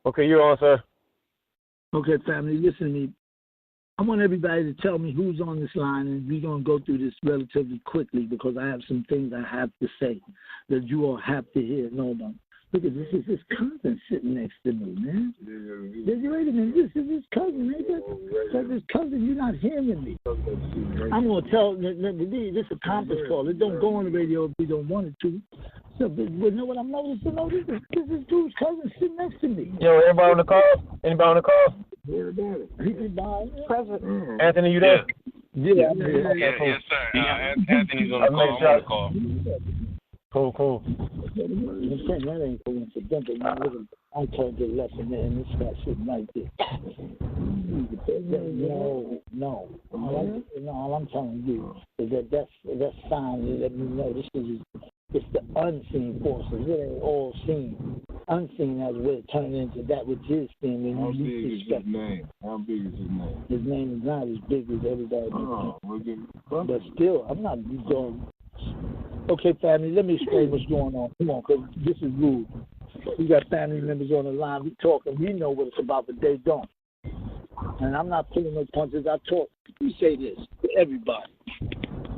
Okay, you're on, sir. Okay, family, listen to me. I want everybody to tell me who's on this line, and we're going to go through this relatively quickly because I have some things I have to say that you all have to hear. No, no. Look at this. This is his cousin sitting next to me, man. Wait a minute. This is his cousin, ain't it? That's his cousin. You're not hearing me. I'm going to tell this is a conference call. It don't go on the radio if we don't want it to. So, but you know what I'm noticing? This is dude's cousin sitting next to me. Yo, everybody on the call? Anybody on the call? President. Anthony, you there? Yeah, I'm here. Okay, cool. Yes, sir. Anthony's on the call. I'm on the call. Cool. That ain't coincidental. I told the lesson, man. This guy sitting right there. No. All I'm telling you is that's sign to let me know it's the unseen forces. It ain't all seen. Unseen as well turn into that which is seen. When How you big is his name? How big is his name? His name is not as big as everybody. But still, I'm not going. Okay, family, let me explain what's going on. Come on, because this is rude. We got family members on the line. We talking. We know what it's about, but they don't. And I'm not pulling no punches. I talk. We say this to everybody.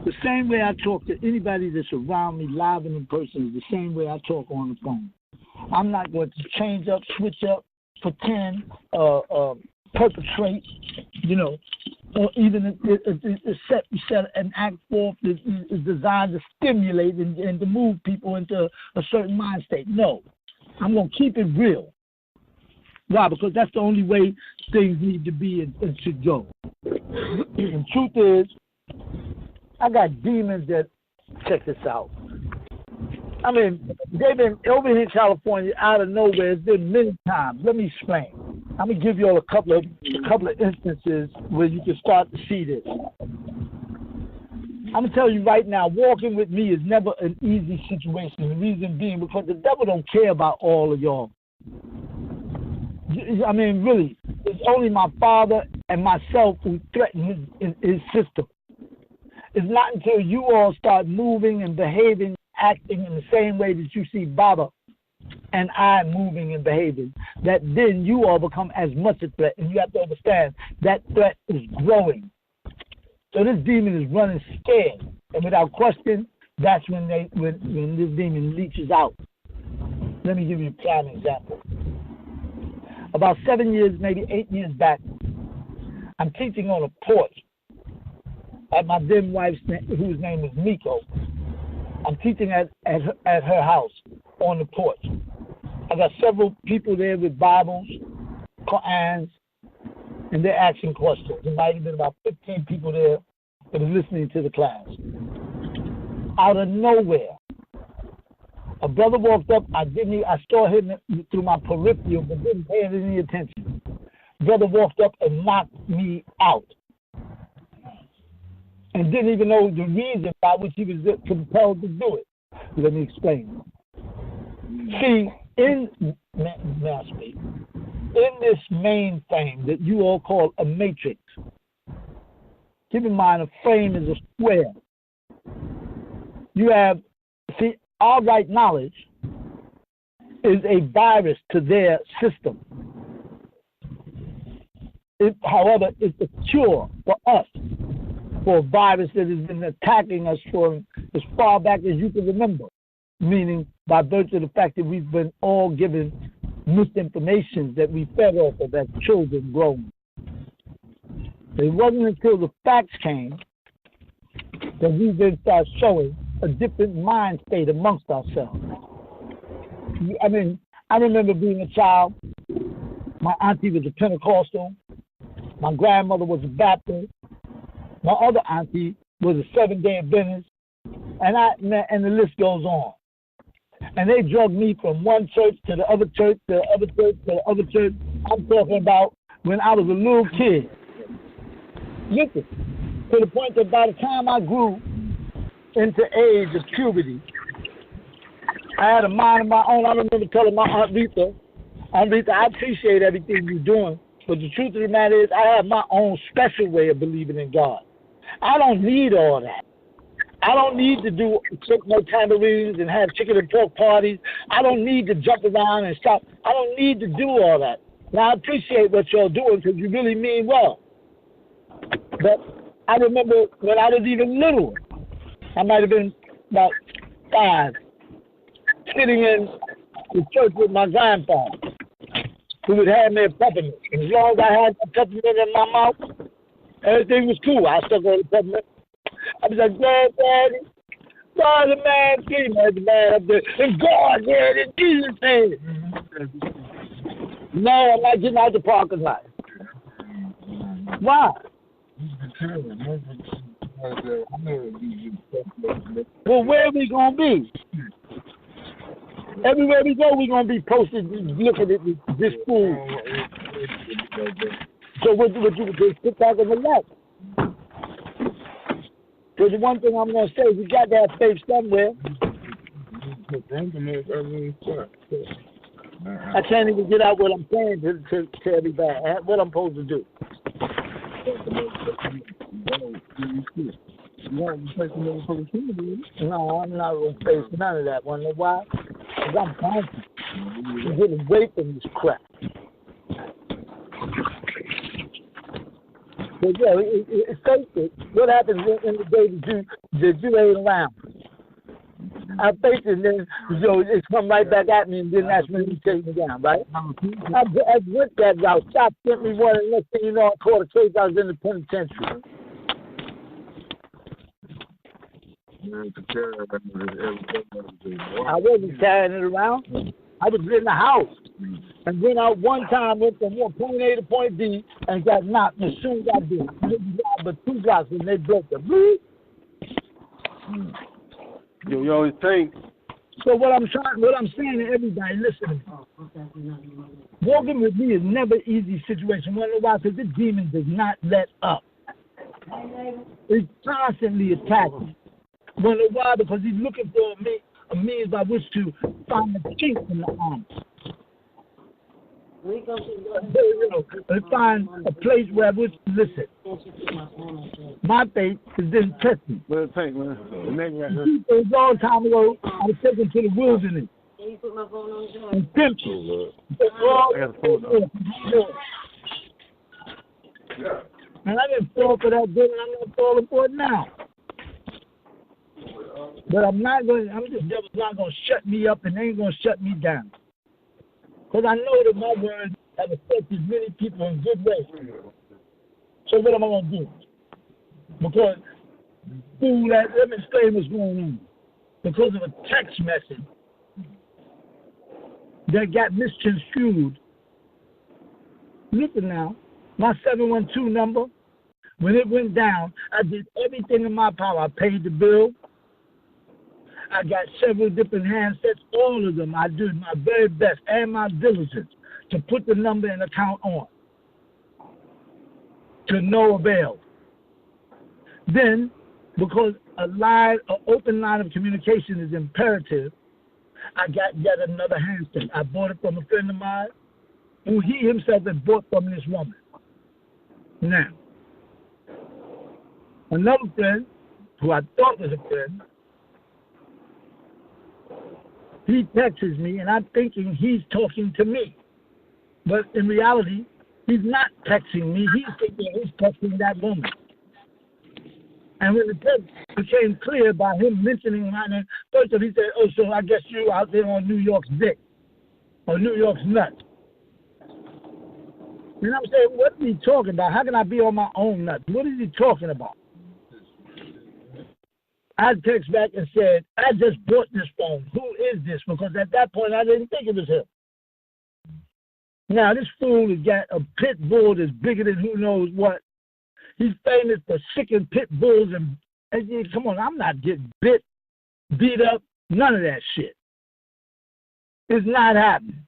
The same way I talk to anybody that's around me live and in person is the same way I talk on the phone. I'm not going to change up, switch up, pretend, perpetrate, or even set an act forth that is designed to stimulate and to move people into a certain mind state. No, I'm going to keep it real. Why? Because that's the only way things need to be and should go. And truth is, I got demons that, check this out. I mean, they've been over here in California out of nowhere. It's been many times. Let me explain. I'm gonna give you all a couple of instances where you can start to see this. I'm gonna tell you right now, walking with me is never an easy situation. The reason being because the devil don't care about all of y'all. I mean, really, it's only my father and myself who threaten his system. It's not until you all start moving and behaving, acting in the same way that you see Baba and I moving and behaving, that then you all become as much a threat. And you have to understand that threat is growing. So this demon is running scared. And without question, that's when this demon leaches out. Let me give you a prime example. About 7 years, maybe 8 years back, I'm teaching on a porch at my then wife's, whose name is Miko. I'm teaching at her house on the porch. I got several people there with Bibles, Qur'ans, and they're asking questions. There might have been about 15 people there that was listening to the class. Out of nowhere, a brother walked up. I saw him through my peripheral, but didn't pay any attention. Brother walked up and knocked me out. And didn't even know the reason by which he was compelled to do it. Let me explain. See, in this mainframe that you all call a matrix, keep in mind a frame is a square. You have, our right knowledge is a virus to their system. However, it's a cure for us, for a virus that has been attacking us for as far back as you can remember, meaning by virtue of the fact that we've been all given misinformation that we fed off of as children growing. It wasn't until the facts came that we then started showing a different mind state amongst ourselves. I mean, I remember being a child. My auntie was a Pentecostal. My grandmother was a Baptist. My other auntie was a Seventh-day Adventist, and the list goes on. And they drug me from one church to the other church, to the other church, to the other church. I'm talking about when I was a little kid. Listen, to the point that by the time I grew into age of puberty, I had a mind of my own. I remember telling my Aunt Rita, I appreciate everything you're doing, but the truth of the matter is I have my own special way of believing in God. I don't need all that. I don't need to take no tambourines and have chicken and pork parties. I don't need to jump around and stop. I don't need to do all that. Now, I appreciate what y'all doing because you really mean well. But I remember when I was even little, I might have been about 5, sitting in the church with my grandfather, who would have me a peppermint. And as long as I had a peppermint in my mouth, everything was cool. I stuck on the peppermint. I was like, Daddy, God, the man, please, man, the man up there. And God, yeah, in Jesus' name. No, I'm not getting out the parking lot. Why? Well, where are we going to be? Everywhere we go, we're going to be posted looking at this food. So what you just sit back on the left? Because the one thing I'm going to say is we got to have faith somewhere. I can't even get out what I'm saying to everybody. What I'm supposed to do. No, I'm not going to face none of that. Want to know why? Because I'm confident. I'm getting away from this crap. But yeah, face it. What happens in the day that you ain't around? I face it, and then it come right back at me, and then that's when you take me down, right? I went that route. Stop, sent me one, and next thing you know, I caught a case. I was in the penitentiary. I wasn't carrying it around. I was in the house. And then I one time went from point A to point B and got knocked. And as soon as I did, I didn't drive but 2 blocks and they broke the roof. You always think. So what I'm saying to everybody, listen. Walking with me is never an easy situation. You know why? Because the demon does not let up. It's constantly attacking. You know why? Because he's looking for a means by which to find a chink in the armor. And find a place where I would listen. My faith is then tested. What do you think, man? A long time ago, I was taken to the wilderness. And pimped. And I didn't fall for that good, and I'm not falling for it now. But the devil's not going to shut me up and ain't going to shut me down. Because I know that my words have affected many people in good ways. So what am I going to do? Because let me explain what's going on. Because of a text message that got misconstrued. Listen now, my 712 number, when it went down, I did everything in my power. I paid the bill. I got several different handsets, all of them. I did my very best and my diligence to put the number and account on. To no avail. Then, because an open line of communication is imperative, I got yet another handset. I bought it from a friend of mine who he himself had bought from this woman. Now, another friend who I thought was a friend, he texts me, and I'm thinking he's talking to me. But in reality, he's not texting me. He's thinking he's texting that woman. And when the text became clear by him mentioning my name, first of all, he said, oh, so I guess you out there on New York's dick or New York's nut. And I'm saying, what is he talking about? How can I be on my own nut? What is he talking about? I text back and said, I just bought this phone. Who is this? Because at that point, I didn't think it was him. Now, this fool has got a pit bull that's bigger than who knows what. He's famous for sicking pit bulls. And come on, I'm not getting beat up, none of that shit. It's not happening.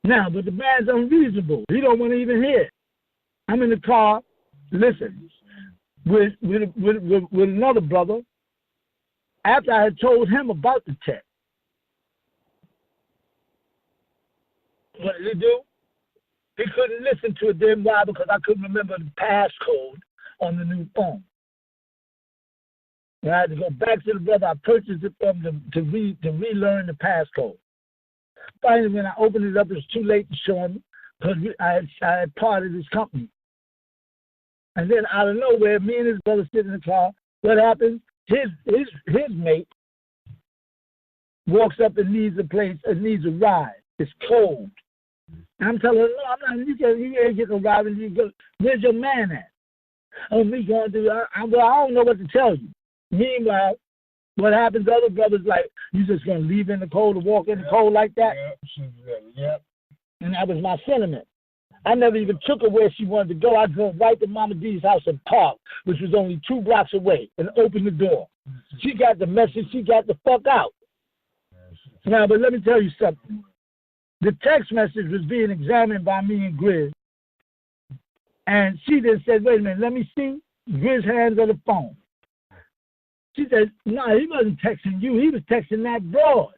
Now, but the man's unreasonable. He don't want to even hear it. I'm in the car, listen, with another brother after I had told him about the text. What did he do? He couldn't listen to it then. Why? Because I couldn't remember the passcode on the new phone. And I had to go back to the brother. I purchased it from them to relearn the passcode. Finally, when I opened it up, it was too late to show him because I had parted his company. And then out of nowhere, me and his brother sit in the car. What happens? His mate walks up and needs a ride. It's cold. And I'm telling her, no, I'm not. You can't get a ride. And you go, where's your man at? Oh, me going to. Well, I don't know what to tell you. Meanwhile, what happens? Other brothers like, you just gonna leave in the cold or walk in the cold like that? Yep. And that was my sentiment. I never even took her where she wanted to go. I drove right to Mama D's house and parked, which was only 2 blocks away, and opened the door. She got the message. She got the fuck out. Now, but let me tell you something. The text message was being examined by me and Grizz. And she then said, wait a minute, let me see. Grizz hands on the phone. She said, no, he wasn't texting you. He was texting that broad.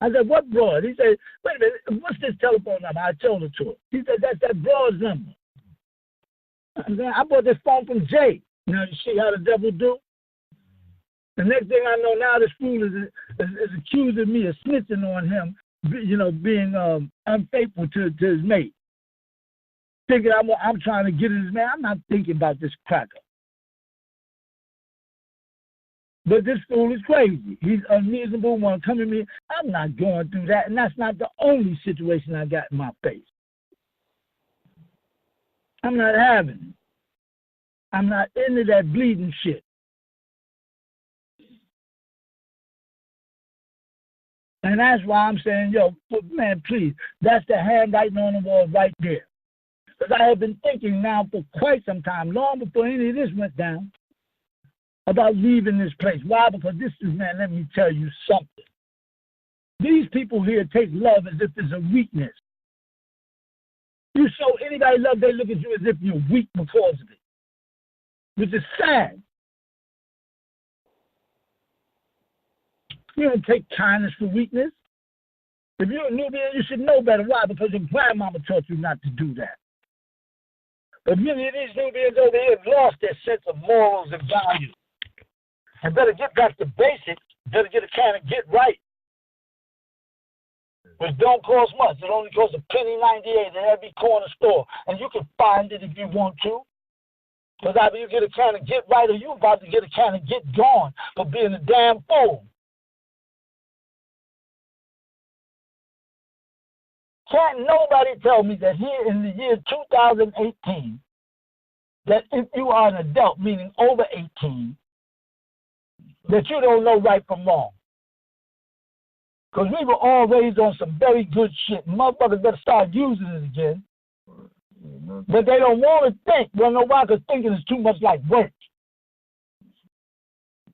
I said, what broad? He said, wait a minute, what's this telephone number? I told her to her. He said, that's that broad's number. And then I bought this phone from Jay. Now, you see how the devil do? The next thing I know now, this fool is accusing me of snitching on him, being unfaithful to his mate. Thinking I'm trying to get at his man. I'm not thinking about this cracker. But this fool is crazy. He's unreasonable, want to come at me. I'm not going through that, and that's not the only situation I got in my face. I'm not having it. I'm not into that bleeding shit. And that's why I'm saying, yo, man, please, that's the handwriting on the wall right there. Because I have been thinking now for quite some time, long before any of this went down, about leaving this place. Why? Because this is, man, let me tell you something. These people here take love as if it's a weakness. You show anybody love, they look at you as if you're weak because of it, which is sad. You don't take kindness for weakness. If you're a Nubian, you should know better. Why? Because your grandmama taught you not to do that. But many of these Nubians over here have lost their sense of morals and values. And better get back to basics, better get a can of get right. Which don't cost much. It only costs $1.98 at every corner store. And you can find it if you want to. Because either you get a can of get right or you about to get a can of get gone for being a damn fool. Can't nobody tell me that here in the year 2018, that if you are an adult, meaning over 18, that you don't know right from wrong. Because we were all raised on some very good shit. Motherfuckers better start using it again. But they don't want to think. Well, no, why? Because thinking is too much like work.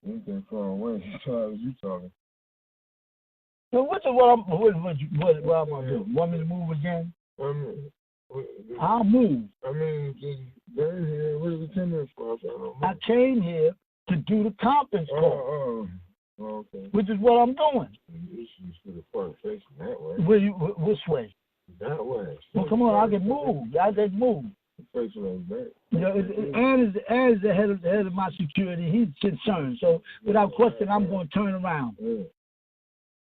Anything far away, you talking. So what am I going to do? Want me to move again? I'll move. I mean, what is the 10 minutes for? I came here to do the conference call. Okay. Which is what I'm doing. This is for the front facing that way. Which way? That way. Well, come on, I can move. I can move. Facing like that. You know, Ann is the head of my security. He's concerned. So without question, I'm going to turn around. Yeah.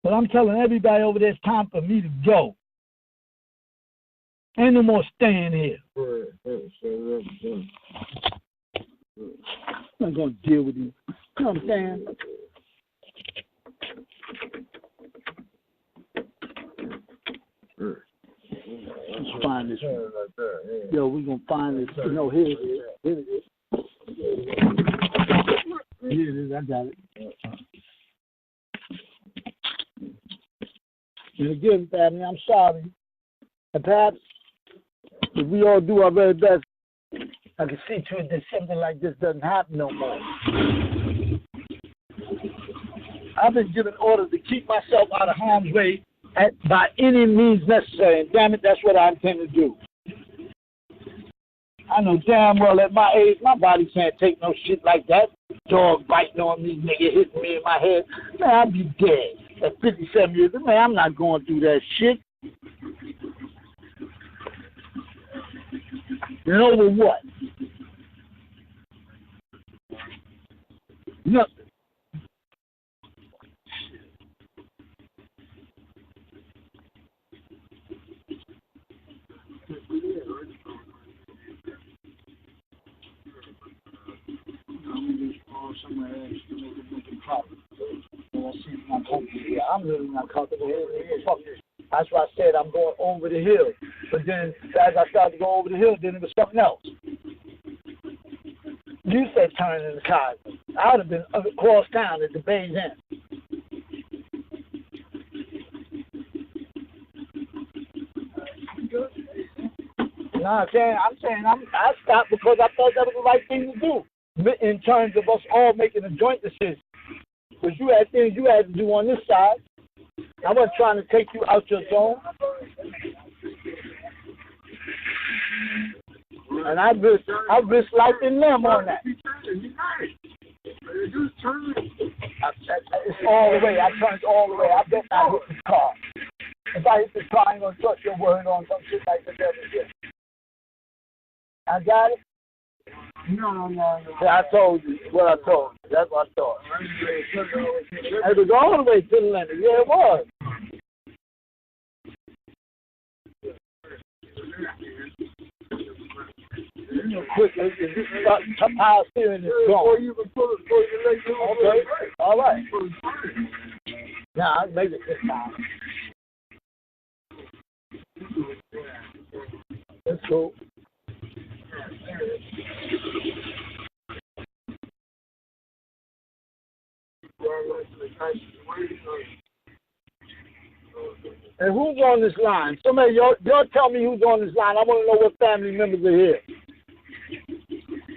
But I'm telling everybody over there, it's time for me to go. Ain't no more staying here. I'm not going to deal with you. You know what I'm saying? Let's find this one. Yo, we're going to find this. You know, here it is. Here it is. I got it. And again, family, I'm sorry. And perhaps if we all do our very best, I can see to it that something like this doesn't happen no more. I've been given orders to keep myself out of harm's way by any means necessary, and damn it, that's what I intend to do. I know damn well at my age, my body can't take no shit like that. Dog biting on me, nigga hitting me in my head. Man, I'll be dead. At 57 years, man, I'm not going through that shit. And over what? No. I'm really not comfortable here. That's why I said I'm going over the hill. But then, as I started to go over the hill, then it was something else. You said turn in the car. I would have been across town at the Bay's End. No, I'm saying I stopped because I thought that was the right thing to do in terms of us all making a joint decision. Because you had things you had to do on this side. I wasn't trying to take you out your zone. And I risk life and limb on that. It's all the way. I turned all the way. I bet I hit this car. If I hit this car, I ain't going to trust your word on some shit like the devil did. I got it? No. Yeah, I told you what I told you. That's what I thought. It was all the way to the limit. Yeah, it was. Quick, power steering is gone. Okay, all right. Now, I'll make it this time. That's cool. And who's on this line? Somebody, y'all tell me who's on this line. I want to know what family members are here.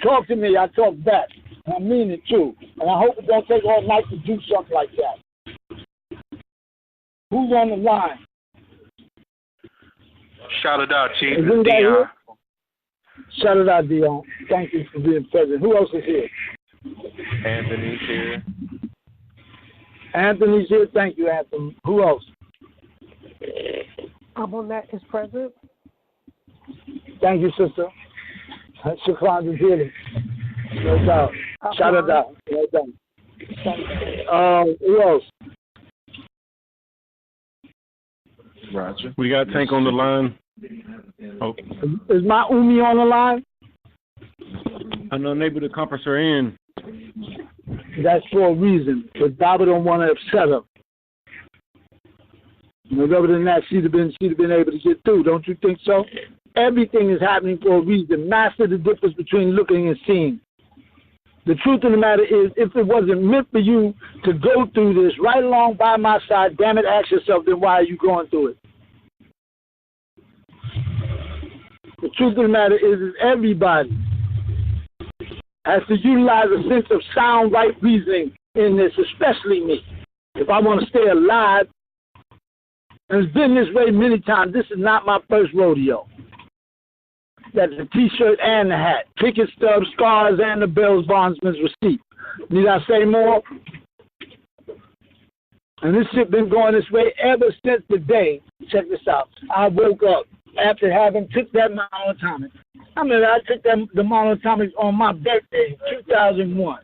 Talk to me. I talk back. I mean it too. And I hope it don't take all night to do something like that. Who's on the line? Shaddah Da, Chief. Dion. Shaddah Da, Dion. Thank you for being present. Who else is here? Anthony's here. Anthony's here. Thank you, Anthony. Who else? Abonette is present. Thank you, sister. Shafan is here. No doubt. Shaddah Da. No doubt. Who else? Roger. We got Tank on the line. Oh. Is my Umi on the line? I'm unable to conference her in. That's for a reason. But Baba don't want to upset her. Other than that, she'd have been able to get through. Don't you think so? Everything is happening for a reason. Master the difference between looking and seeing. The truth of the matter is, if it wasn't meant for you to go through this right along by my side, damn it, ask yourself, then why are you going through it? The truth of the matter is everybody has to utilize a sense of sound, right reasoning in this, especially me. If I want to stay alive, and it's been this way many times, this is not my first rodeo. That's the T-shirt and the hat, ticket stubs, scars, and the Bell's bondsman's receipt. Need I say more? And this shit been going this way ever since the day, check this out, I woke up after having took that monatomic. I mean, I took the monatomic on my birthday, 2001.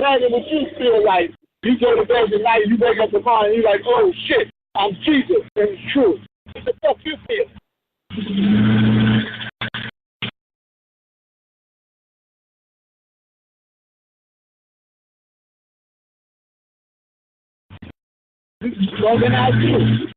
Imagine what you feel like. You go to bed at night, you wake up tomorrow, and you're like, oh shit, I'm Jesus, and it's true. What the fuck you feel? Organize you.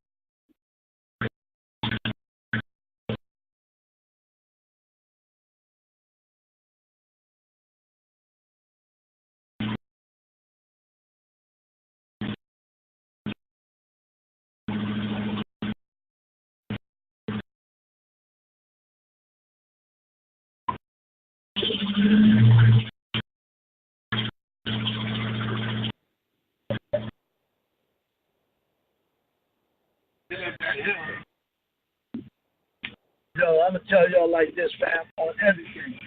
Yo, I'm going to tell y'all like this, fam, on everything.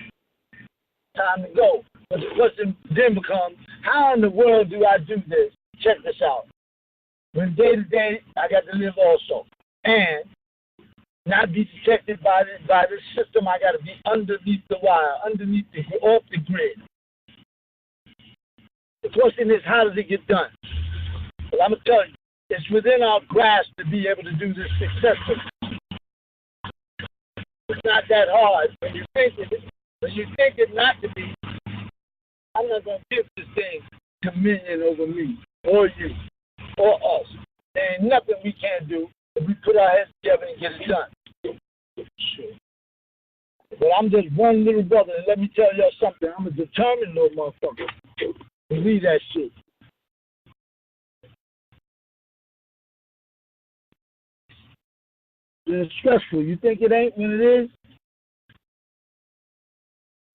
Time to go. But the question then becomes, how in the world do I do this? Check this out. When day to day, I got to live also. And not be detected by this system. I got to be underneath the wire, off the grid. The question is, how does it get done? Well, I'm going to tell you, it's within our grasp to be able to do this successfully. It's not that hard. When you think it not to be, I'm not going to give this thing dominion over me or you or us. There ain't nothing we can't do if we put our heads together and get it done. Sure. But I'm just one little brother, and let me tell y'all something. I'm a determined little motherfucker. Believe that shit. It's stressful. You think it ain't when it is?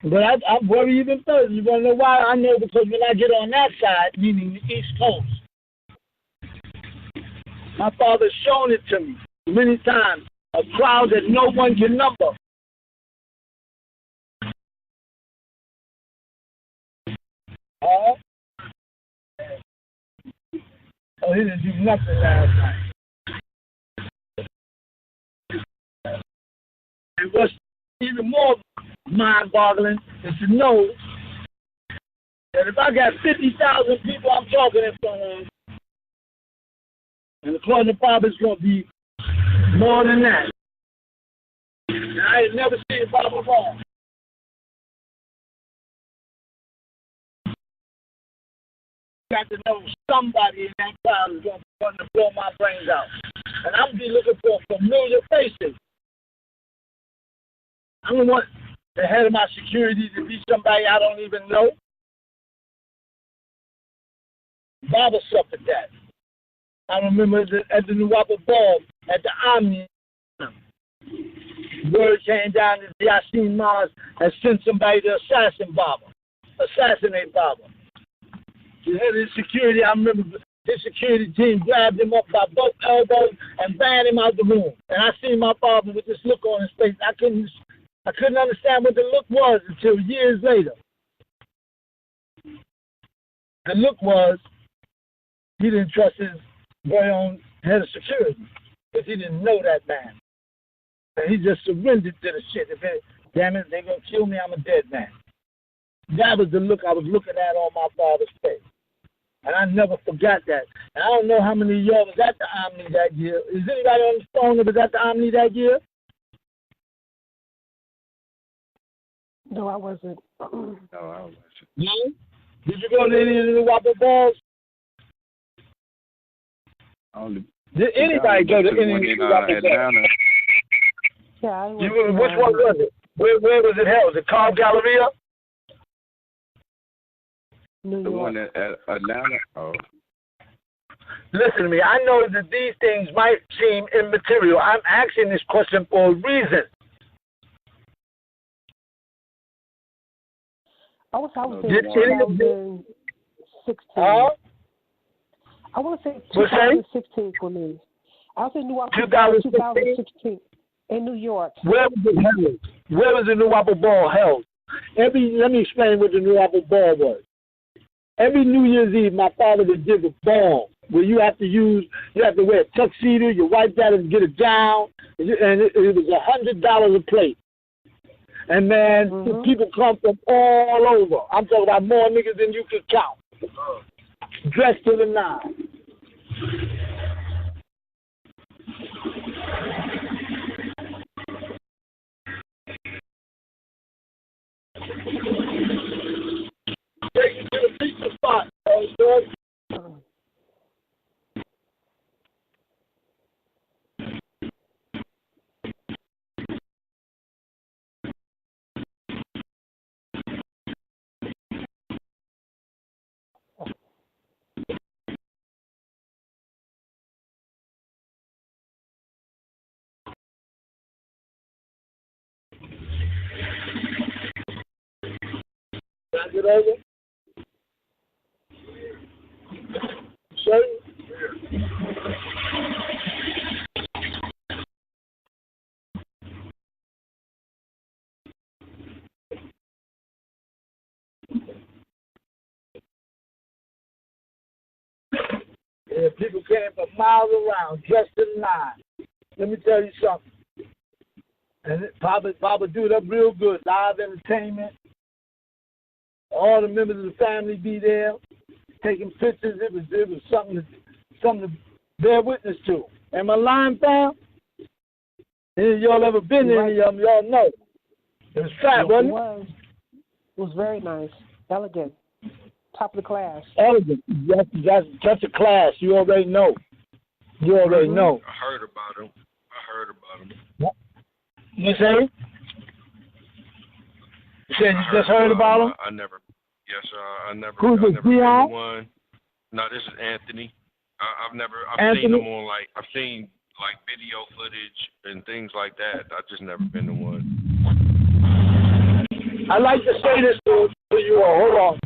But I worry even further. You want to know why? I know because when I get on that side, meaning the East Coast, my father's shown it to me many times. A crowd that no one can number. Oh, he didn't do nothing last night. And what's even more mind-boggling is to know that if I got 50,000 people I'm talking in front of, and according to Bob, it's going to be more than that. And I ain't never seen Bob wrong. Got to know somebody in that crowd is going to blow my brains out. And I'm be looking for familiar faces. I don't want the head of my security to be somebody I don't even know. Baba suffered that. I remember at the Nuwapa Ball, at the Omni, word came down that Yasin Mars had sent somebody to assassinate Baba. The head of his security, I remember his security team grabbed him up by both elbows and banned him out the room. And I seen my father with this look on his face. I couldn't understand what the look was until years later. The look was he didn't trust his very own head of security because he didn't know that man. And he just surrendered to the shit. Damn it, they're going to kill me, I'm a dead man. That was the look I was looking at on my father's face. And I never forgot that. And I don't know how many of y'all was at the Omni that year. Is anybody on the phone that was at the Omni that year? No, I wasn't. No, I wasn't. No? Did you go to any of the Nuwapa balls? Did anybody go to any of the Nuwapa balls? Yeah, I was. Which one was it? Where was it held? Was it Carl Galleria? New York. The one at Atlanta? Oh. Listen to me. I know that these things might seem immaterial. I'm asking this question for a reason. I was in 2016. I want to say 2016 for me. I was in New York 2016 in New York. Where was it held? Where was the Nuwapa Ball held? Let me explain what the Nuwapa Ball was. Every New Year's Eve, my father would give a ball where you have to wear a tuxedo, your wife got to get a gown, and it was $100 a plate. And man, people come from all over. I'm talking about more niggas than you could count. Dressed to the nine. Take you to the pizza spot, George. Can I get over? Sir? Yeah, people came from miles around, dressed in line. Let me tell you something. And Papa do it up real good. Live entertainment. All the members of the family be there, taking pictures. It was something to bear witness to. Am I lying, fam? Any of y'all ever been there? Y'all know. It was fat, wasn't it? It was very nice, elegant, top of the class. Elegant. That's such a class. You already know. You already know. I heard about him. What? You say? You said you just heard about him? I never. Yes, sir. I never. Who's this, Dion? One. No, this is Anthony. I've Anthony? seen him on I've seen video footage and things like that. I've just never been to one. I like to say this to you all. Hold on.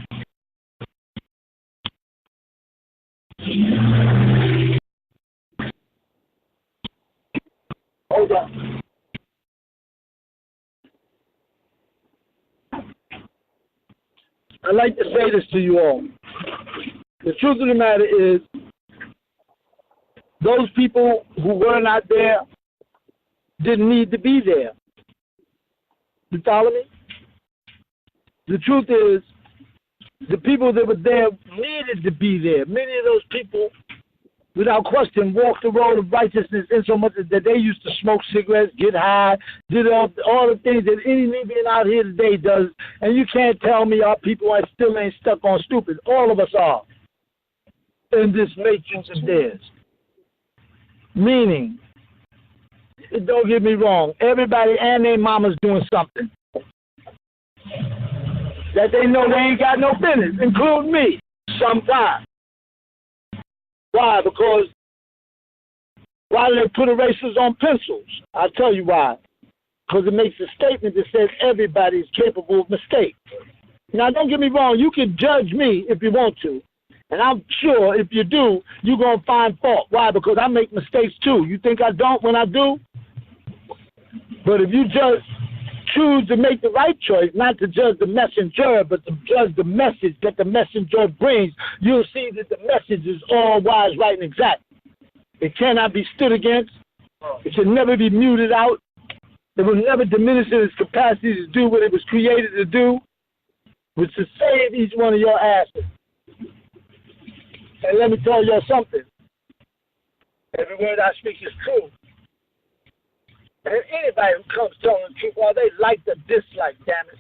Hold on. I like to say this to you all. The truth of the matter is, those people who were not there didn't need to be there. You follow me? The truth is, the people that were there needed to be there. Many of those people, without question, walked the road of righteousness in so much that they used to smoke cigarettes, get high, did all the things that any Nubian out here today does. And you can't tell me our people still ain't stuck on stupid. All of us are in this matrix of theirs. Meaning, don't get me wrong, everybody and their mama's doing something that they know they ain't got no business, including me, sometimes. Why? Because why do they put erasers on pencils? I'll tell you why. Because it makes a statement that says everybody is capable of mistake. Now, don't get me wrong, you can judge me if you want to. And I'm sure if you do, you're going to find fault. Why? Because I make mistakes too. You think I don't when I do? But if you just choose to make the right choice, not to judge the messenger, but to judge the message that the messenger brings, you'll see that the message is all wise, right, and exact. It cannot be stood against. It should never be muted out. It will never diminish in its capacity to do what it was created to do, which is to save each one of your asses. And let me tell you something. Every word I speak is true. And anybody who comes telling the truth, well, they like or dislike, damn it,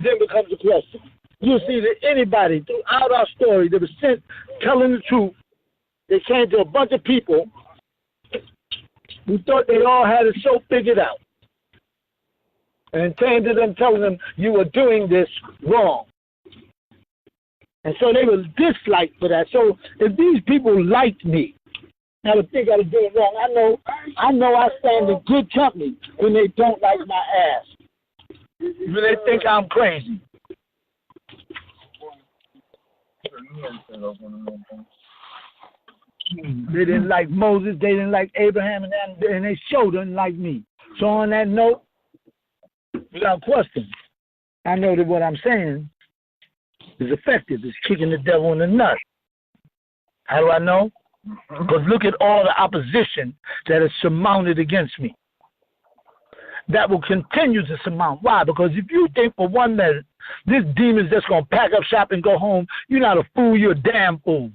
then becomes a question. You'll see that anybody throughout our story that was sent telling the truth, they came to a bunch of people who thought they all had it so figured out. And came to them telling them, you were doing this wrong. And so they were disliked for that. So if these people liked me, I would think I was doing wrong. I know I stand in good company when they don't like my ass. When they think I'm crazy. They didn't like Moses, they didn't like Abraham, and they sure didn't like me. So on that note, without question, I know that what I'm saying is effective. It's kicking the devil in the nuts. How do I know? Because look at all the opposition that is surmounted against me. That will continue to surmount. Why? Because if you think for 1 minute this demon's just going to pack up shop and go home, you're not a fool, you're a damn fool.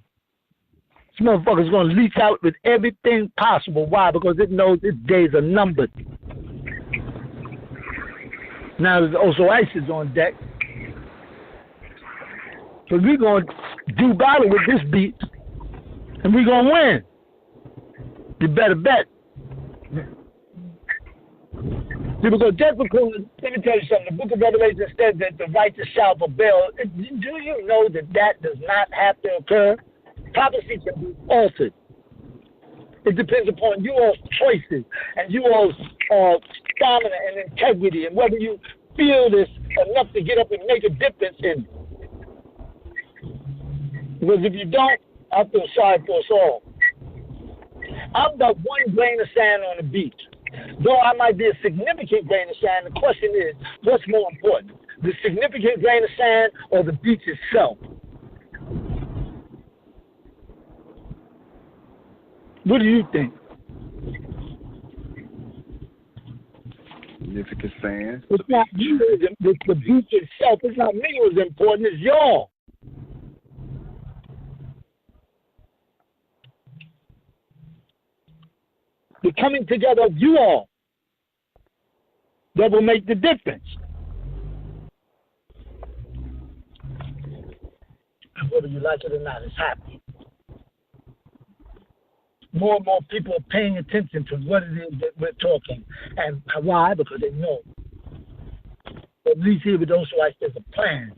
This motherfucker's going to leak out with everything possible. Why? Because it knows its days are numbered. Now there's Osoice is on deck. So we're going to do battle with this beat, and we're going to win. You better bet. See, because just because, let me tell you something, the book of Revelation says that the righteous shall prevail. Do you know that that does not have to occur? Prophecy can be altered. It depends upon you all's choices and you all's stamina and integrity and whether you feel this enough to get up and make a difference in it. Because if you don't, I feel sorry for us all. I'm the 1 grain of sand on the beach. Though I might be a significant grain of sand, the question is, what's more important? The significant grain of sand or the beach itself? What do you think? Jessica saying. It's not you. It's the beach itself. It's not me who's important. It's y'all. The coming together of you all that will make the difference. And whether you like it or not, it's happening. More and more people are paying attention to what it is that we're talking. And why? Because they know. At least here with Osoice, there's a plan.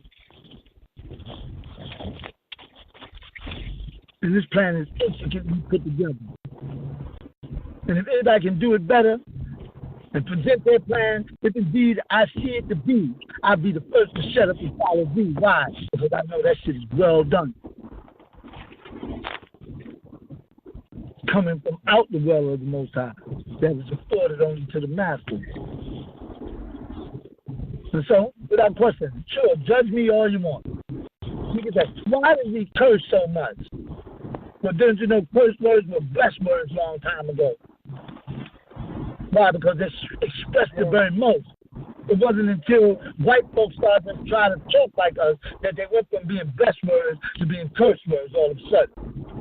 And this plan is intricately put together. And if anybody can do it better and present their plan, if indeed I see it to be, I'll be the first to shut up and follow thee. Why? Because I know that shit is well done. Coming from out the well of the Most High, that is afforded only to the masters. And so, without question, sure, judge me all you want. You can say, why did we curse so much? But don't you know, curse words were blessed words a long time ago. Why? Because they expressed the very most. It wasn't until white folks started to try to talk like us that they went from being blessed words to being curse words all of a sudden.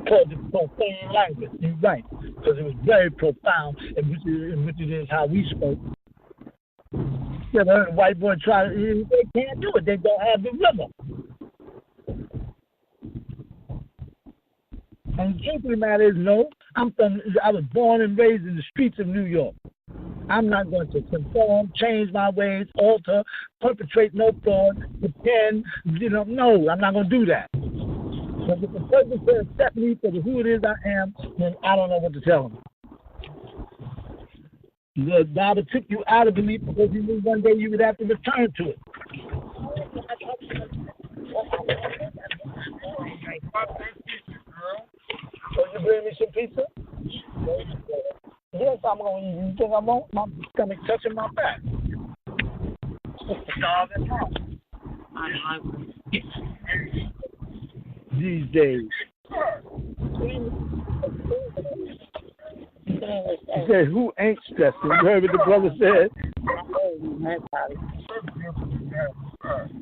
Called it profane language. You're right. Because it was very profound, in which it is how we spoke. You ever heard a white boy try to, they can't do it. They don't have the rhythm. And the truth of the matter is, no, I was born and raised in the streets of New York. I'm not going to conform, change my ways, alter, perpetrate no fraud, pretend, no, I'm not going to do that. But if the person says accept me for who it is I am, then I don't know what to tell him. The Bible took you out of me because he knew one day you would have to return to it. So you bring me some pizza? Yes, I'm going to eat. You think I won't? My stomach touching my back. These days. He said, who ain't stressing? You heard what the brother said?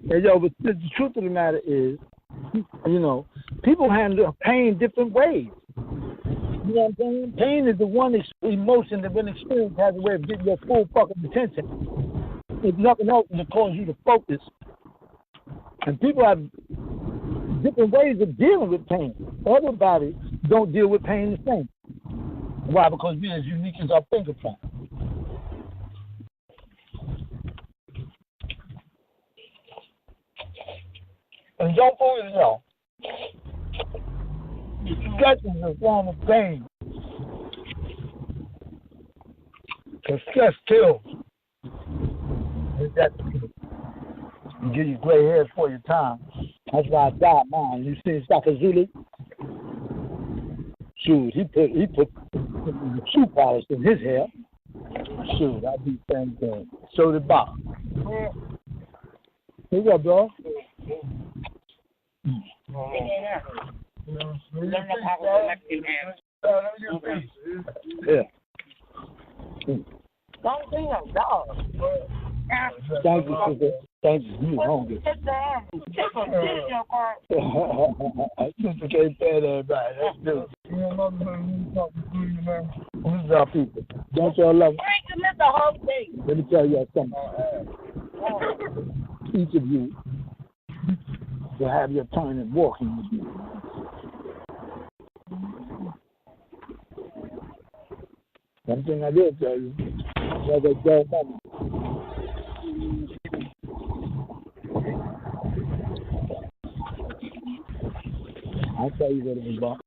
Hey, yo, but the truth of the matter is, people handle pain different ways. You know what I'm saying? Pain is the one emotion that when experienced has a way of getting your full fucking attention. It's nothing else to cause you to focus. And people have different ways of dealing with pain. Everybody don't deal with pain the same. Why? Because we're as unique as our fingerprint. And don't fool yourself. Stress is a form of pain. Because stress kills. And give you gray hairs for your time. That's why I died mine. You see Dr. Zulu? Shoot, he put the shoe polish in his hair. Shoot, I do the same thing. So did Bob. Here you go, bro. Yeah. Don't be a dog. Thank you, sister. Thank you. You hungry. Sister can't say that, everybody. Let's do it. These are our people. Don't y'all love them? Let me tell you something. Each of you will have your turn in walking with me. One thing I will tell you, whether go money. I'll tell you what it was about.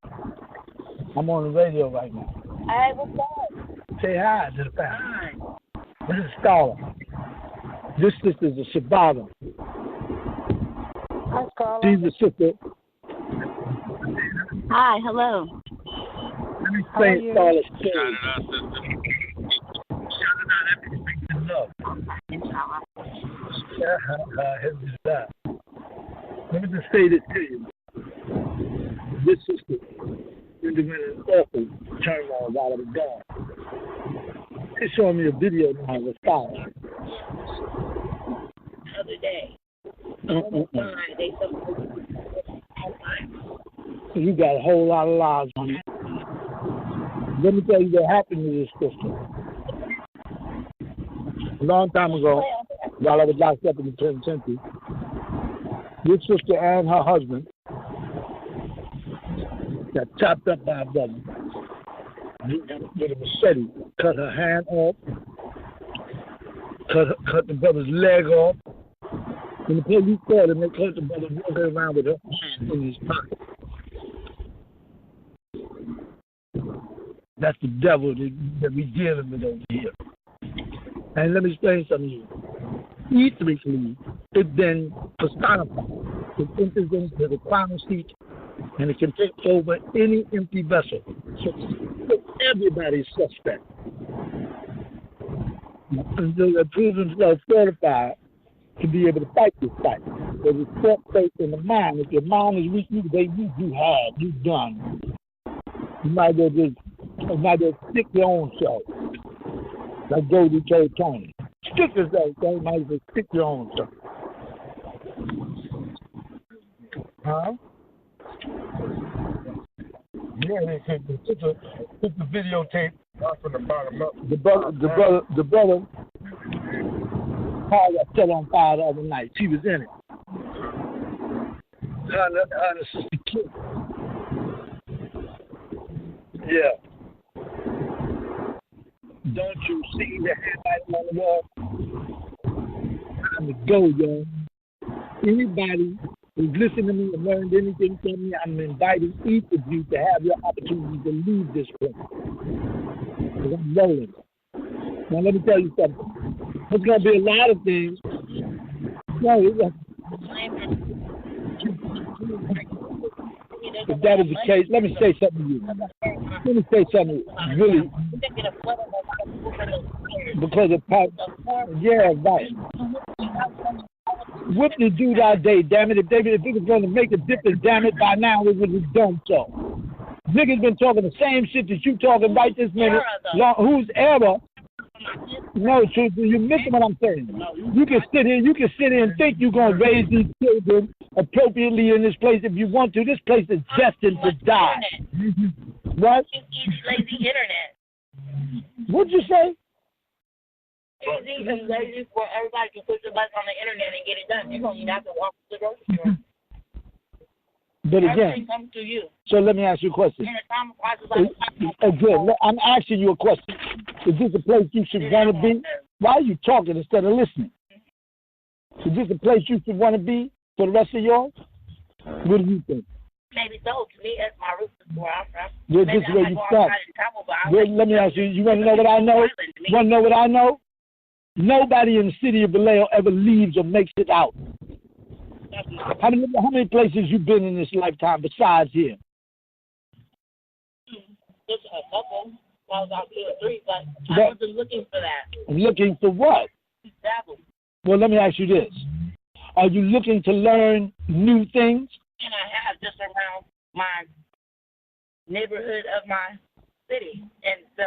I'm on the radio right now. Hey, what's up? Say hi to the family. This is Starla. This sister is a Shaddah. Hi, Starla. She's a sister. Hi, hello. Let me say Starla's story. Shaddah Da, sister. Shaddah, that means peace and love. Inshallah. Let me just say this to you. This sister is in an awful turmoil out of the dawn. She's showing me a video now with fire. The other day. They So you got a whole lot of lies on you. Let me tell you what happened to this sister. A long time ago, while I was locked up in the penitentiary, this sister and her husband got chopped up by a brother with a machete, cut her hand off, cut the brother's leg off. When the police called him, they caught the brother walking around with her hand in his pocket. That's the devil that we're dealing with over here. And let me explain something to you. E3 it then personifies. It enters into the final seat, and it can take over any empty vessel. So everybody's suspect. Until they prove themselves fortified to be able to fight this fight. So the set faith in the mind. If your mind is weak, you're done. You might as well just stick your own self. Like Goldie told Tony. Stick yourself, so you might as well stick your own self. Huh? Yeah, they took the videotape from the bottom up. The brother car got set on fire the other night. She was in it. Her and her sister Kim. Yeah. Don't you see the headlight on the wall? Time to go, y'all. Anybody who's listening to me and learned anything from me, I'm inviting each of you to have your opportunity to leave this place. Because I'm rolling. Now, let me tell you something. There's going to be a lot of things. If that is the case, let me say something to you. Let me say something really. Because of power. Yeah, right. Whoop the dude all day, damn it. If it was going to make a difference, damn it, by now it would have done so. Niggas been talking the same shit that you talking right this minute. Whose error? No, you're missing what I'm saying. You can sit here and think you're going to raise these children appropriately in this place if you want to. This place is destined to die. What? It's lazy internet. What'd you say? Easy and lazy for everybody to push the button on the internet and get it done. You don't even have to walk to the grocery store. But again, everything comes to you. So let me ask you a question. Again, I'm asking you a question. Is this a place you should want to be? Why are you talking instead of listening? Is this a place you should want to be for the rest of yours? What do you think? Maybe so. To me, that's my roots is where I'm from. Well, this is where you start. Let me ask you. You want to know what I know? You want to know what I know? Nobody in the city of Vallejo ever leaves or makes it out. How many places you been in this lifetime besides here? Just a couple. I was out 2 or 3, but I wasn't looking for that. Looking for what? Well, let me ask you this. Are you looking to learn new things? And I have just around my neighborhood of my city and the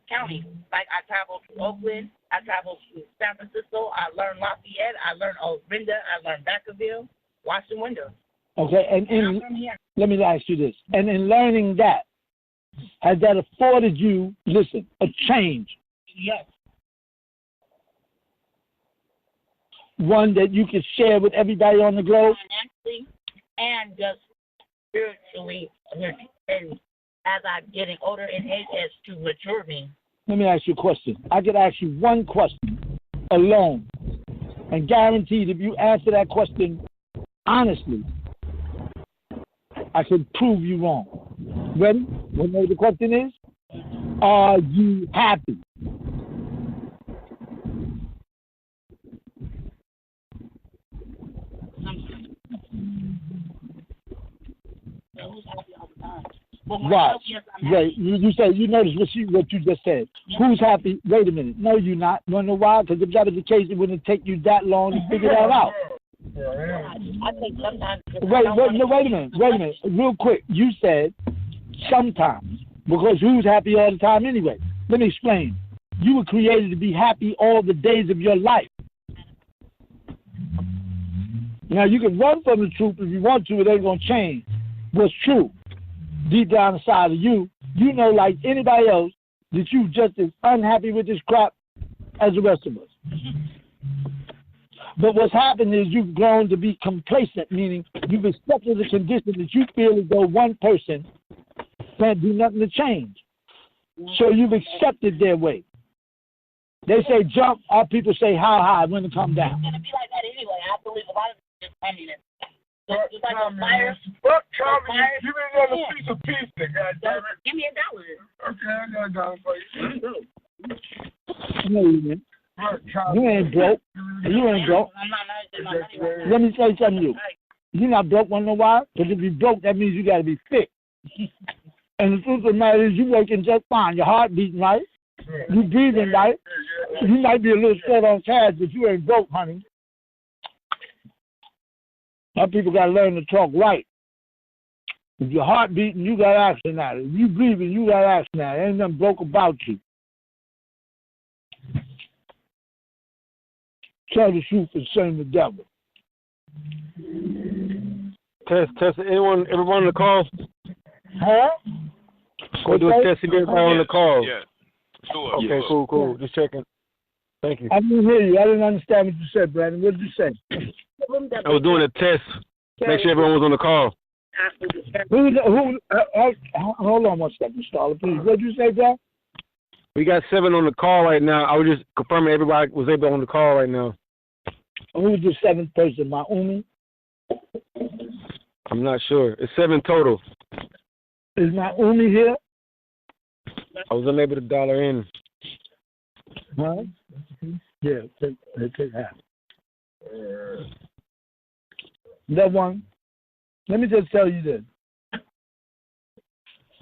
county. Like I traveled to Oakland, I traveled to San Francisco, I learned Lafayette, I learned Orinda, I learned Vacaville, washing windows. Okay, and let me ask you this. And in learning that, has that afforded you, a change? Yes. One that you can share with everybody on the globe? Financially and just spiritually, and as I'm getting older in age, as to mature me. Let me ask you a question. I could ask you one question alone, and guaranteed if you answer that question honestly, I can prove you wrong. Ready? You know what the question is? Are you happy? Right. Right. You say you notice what you just said. Yeah. Who's happy? Wait a minute. No, you're not. You want to know why? Because if that was the case, it wouldn't take you that long to figure that out. I think sometimes. Wait a minute. Real quick. You said sometimes. Because who's happy all the time anyway? Let me explain. You were created to be happy all the days of your life. Now, you can run from the truth if you want to. It ain't going to change what's true. Deep down inside of you, you know like anybody else that you just as unhappy with this crap as the rest of us. But what's happened is you've grown to be complacent, meaning you've accepted the condition that you feel as though one person can't do nothing to change. So you've accepted their way. They say jump, our people say how high when to come down. It's going to be like that anyway. I believe a lot of it is communist. It's like a fire. What communist? Give me another piece of pizza, goddammit. Give me $1. Okay, I got a dollar for you. No, you ain't. You ain't broke. You ain't broke. Let me tell you something to you. You're not broke, want to know why? Because if you're broke, that means you got to be fit. And the truth of the matter is you're working just fine. Your heart beating right. You breathing right. You might be a little short on cash, but you ain't broke, honey. Our people got to learn to talk right. If your heart beating, you got action at it. If you breathing, you got action at it. Ain't nothing broke about you. Tell the truth and shame the devil. Test. Everyone on the call? Huh? Go do a test. Everybody on the call. Yeah. Sure. Okay, cool. Just checking. Thank you. I didn't hear you. I didn't understand what you said, Brandon. What did you say? I was doing a test. Make sure everyone was on the call. Hold on one second, Starla, please. What did you say, Jack? We got 7 on the call right now. I was just confirming everybody was able on the call right now. Who's the 7th person? My Umi? I'm not sure. It's 7 total. Is my Umi here? I was unable to dial her in. Huh? Yeah, take half. That one. Let me just tell you this.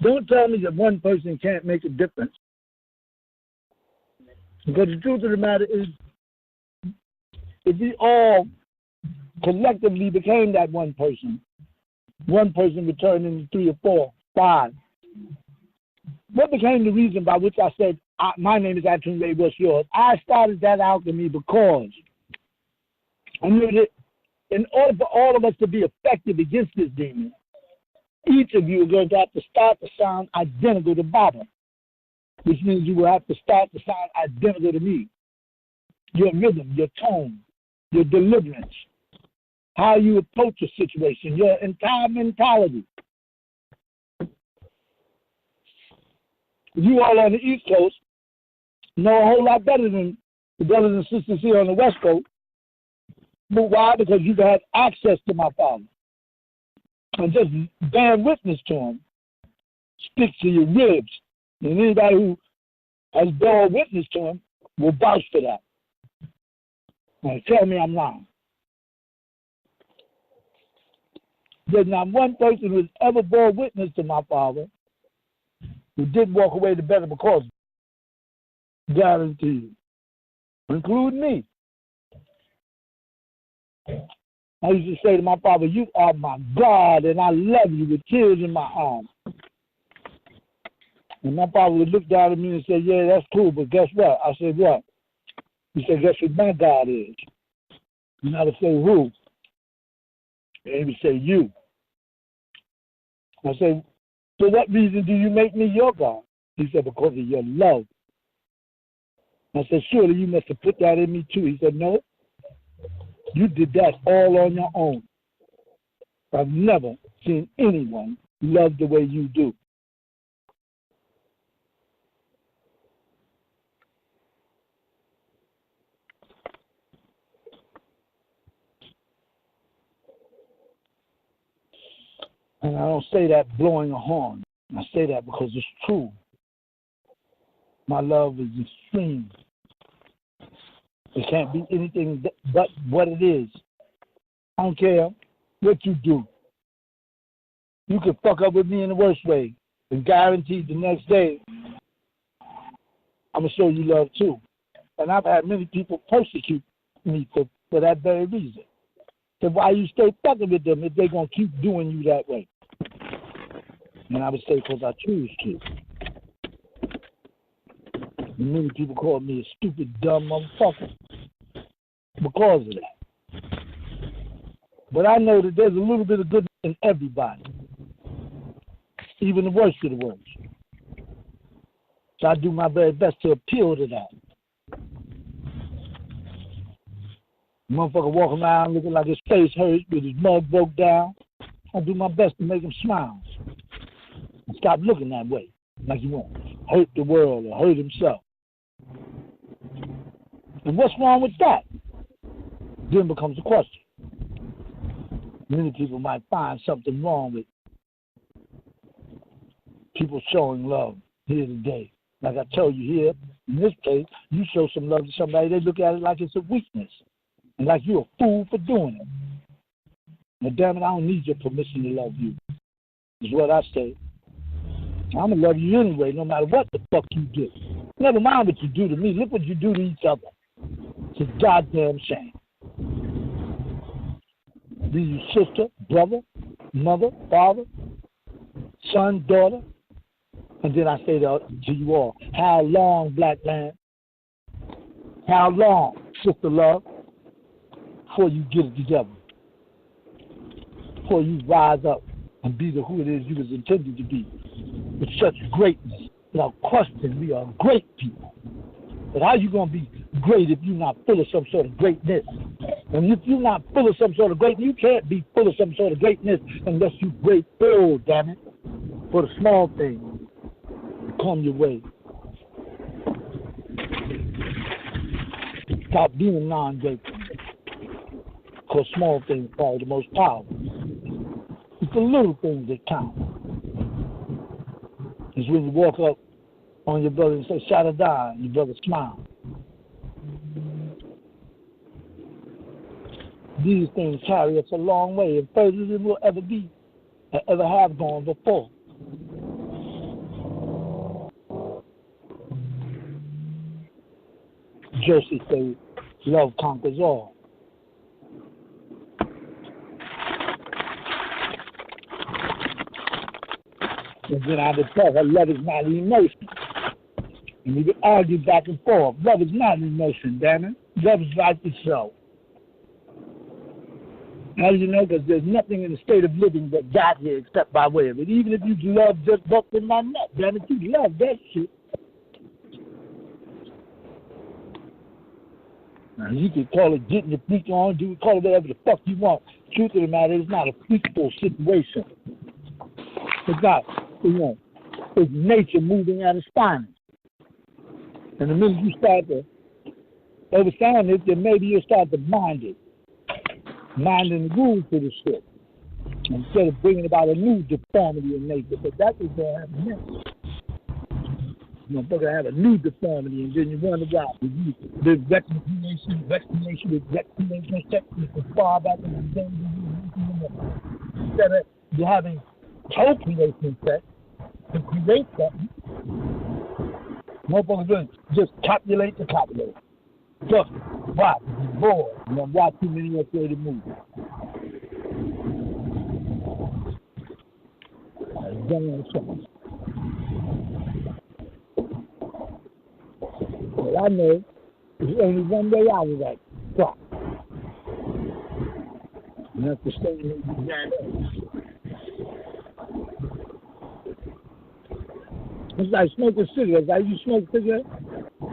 Don't tell me that one person can't make a difference. Because the truth of the matter is, if we all collectively became that one person would turn into 3 or 4, 5. What became the reason by which I said, my name is ATUN-RE, what's yours? I started that alchemy because I knew that in order for all of us to be effective against this demon, each of you are going to have to start to sound identical to Baba, which means you will have to start to sound identical to me. Your rhythm, your tone, your deliverance, how you approach a situation, your entire mentality. You all on the East Coast know a whole lot better than the brothers and sisters here on the West Coast. But why? Because you've had access to my Father. And just bear witness to him sticks to your ribs. And anybody who has borne witness to him will vouch for that. Now, tell me I'm lying. There's not one person who has ever bore witness to my Father who did walk away the better because of it. Guaranteed. Including me. I used to say to my father, you are my God, and I love you with tears in my eyes. And my father would look down at me and say, yeah, that's cool, but guess what? I said, what? He said, guess what my God is? And I would say, who? And he would say, you. I said, so what reason do you make me your God? He said, because of your love. I said, surely you must have put that in me too. He said, no. You did that all on your own. I've never seen anyone love the way you do. And I don't say that blowing a horn. I say that because it's true. My love is extreme. It can't be anything but what it is. I don't care what you do. You can fuck up with me in the worst way, and guaranteed the next day, I'm going to show you love too. And I've had many people persecute me for that very reason. So why you stay fucking with them if they're going to keep doing you that way? And I would say because I choose to. Many people call me a stupid, dumb motherfucker because of that. But I know that there's a little bit of goodness in everybody, even the worst of the worst. So I do my very best to appeal to that. Motherfucker walking around looking like his face hurts with his mug broke down. I do my best to make him smile and stop looking that way, like he won't hurt the world or hurt himself. And what's wrong with that? Then becomes a question. Many people might find something wrong with people showing love here today. Like I told you here, in this case, you show some love to somebody, they look at it like it's a weakness. And like you're a fool for doing it. Now, damn it, I don't need your permission to love you, is what I say. I'm going to love you anyway, no matter what the fuck you do. Never mind what you do to me. Look what you do to each other. It's a goddamn shame. Be you sister, brother, mother, father, son, daughter. And then I say to you all, how long, black man? How long, sister love, before you get it together? Before you rise up and be who it is you was intended to be with such greatness. Without question, we are great people. But how you going to be great if you're not full of some sort of greatness? And if you're not full of some sort of greatness, you can't be full of some sort of greatness unless you grateful, damn it, for the small things that come your way. Stop being non-grateful. Because small things are probably the most powerful. It's the little things that count. It's when you walk up on your brother and say, Shaddah Da, and your brother smile. These things carry us a long way and further than we'll ever be, or ever have gone before. Joseph said, love conquers all. And then I would tell her, love is not an emotion. And we would argue back and forth. Love is not an emotion, damn it. Love is like itself. How do you know? Because there's nothing in the state of living that got here except by way of it. Even if you love just busting my nut, damn it, you love that shit. Now, you can call it getting your freak on, you can call it whatever the fuck you want. Truth of the matter, it's not a freakful situation. It's not, it's nature moving at its finest. And the minute you start to understand it, then maybe you'll start to mind it. Minding the rules for the shit. Instead of bringing about a new deformity in nature. But that's what they have next. You motherfucker have a new deformity, and then you wonder why. The recreation technique as far back in the day. Instead of you having co-creation sex to create something, motherfuckers just copulate to copulate. Just watch, you're bored, and then watch too many upgraded movies. Well, I know there's only one way out of that fuck. And that's the same way you got up. It's like smoking cigarettes. Like you smoke cigarettes.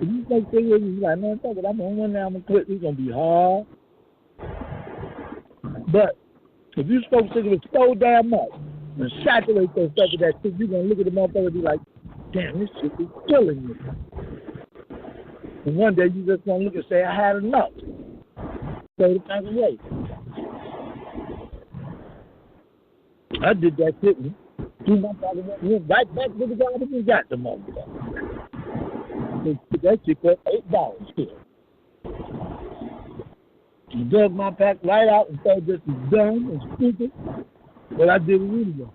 If you smoke cigarettes, you're like, man, fuck it, I'm on one now, I'm going to quit. It's going to be hard. But if you smoke cigarettes so damn much and saturate yourself with that shit, you're going to look at the motherfucker and be like, damn, this shit is killing me. And one day you just want to look and say, I had enough. Throw the fuck away. I did that shit and threw my father went right back to the garbage and got the motherfucker. That shit cost $8 still. I dug my pack right out and thought this was dumb and stupid, but I did it anyway.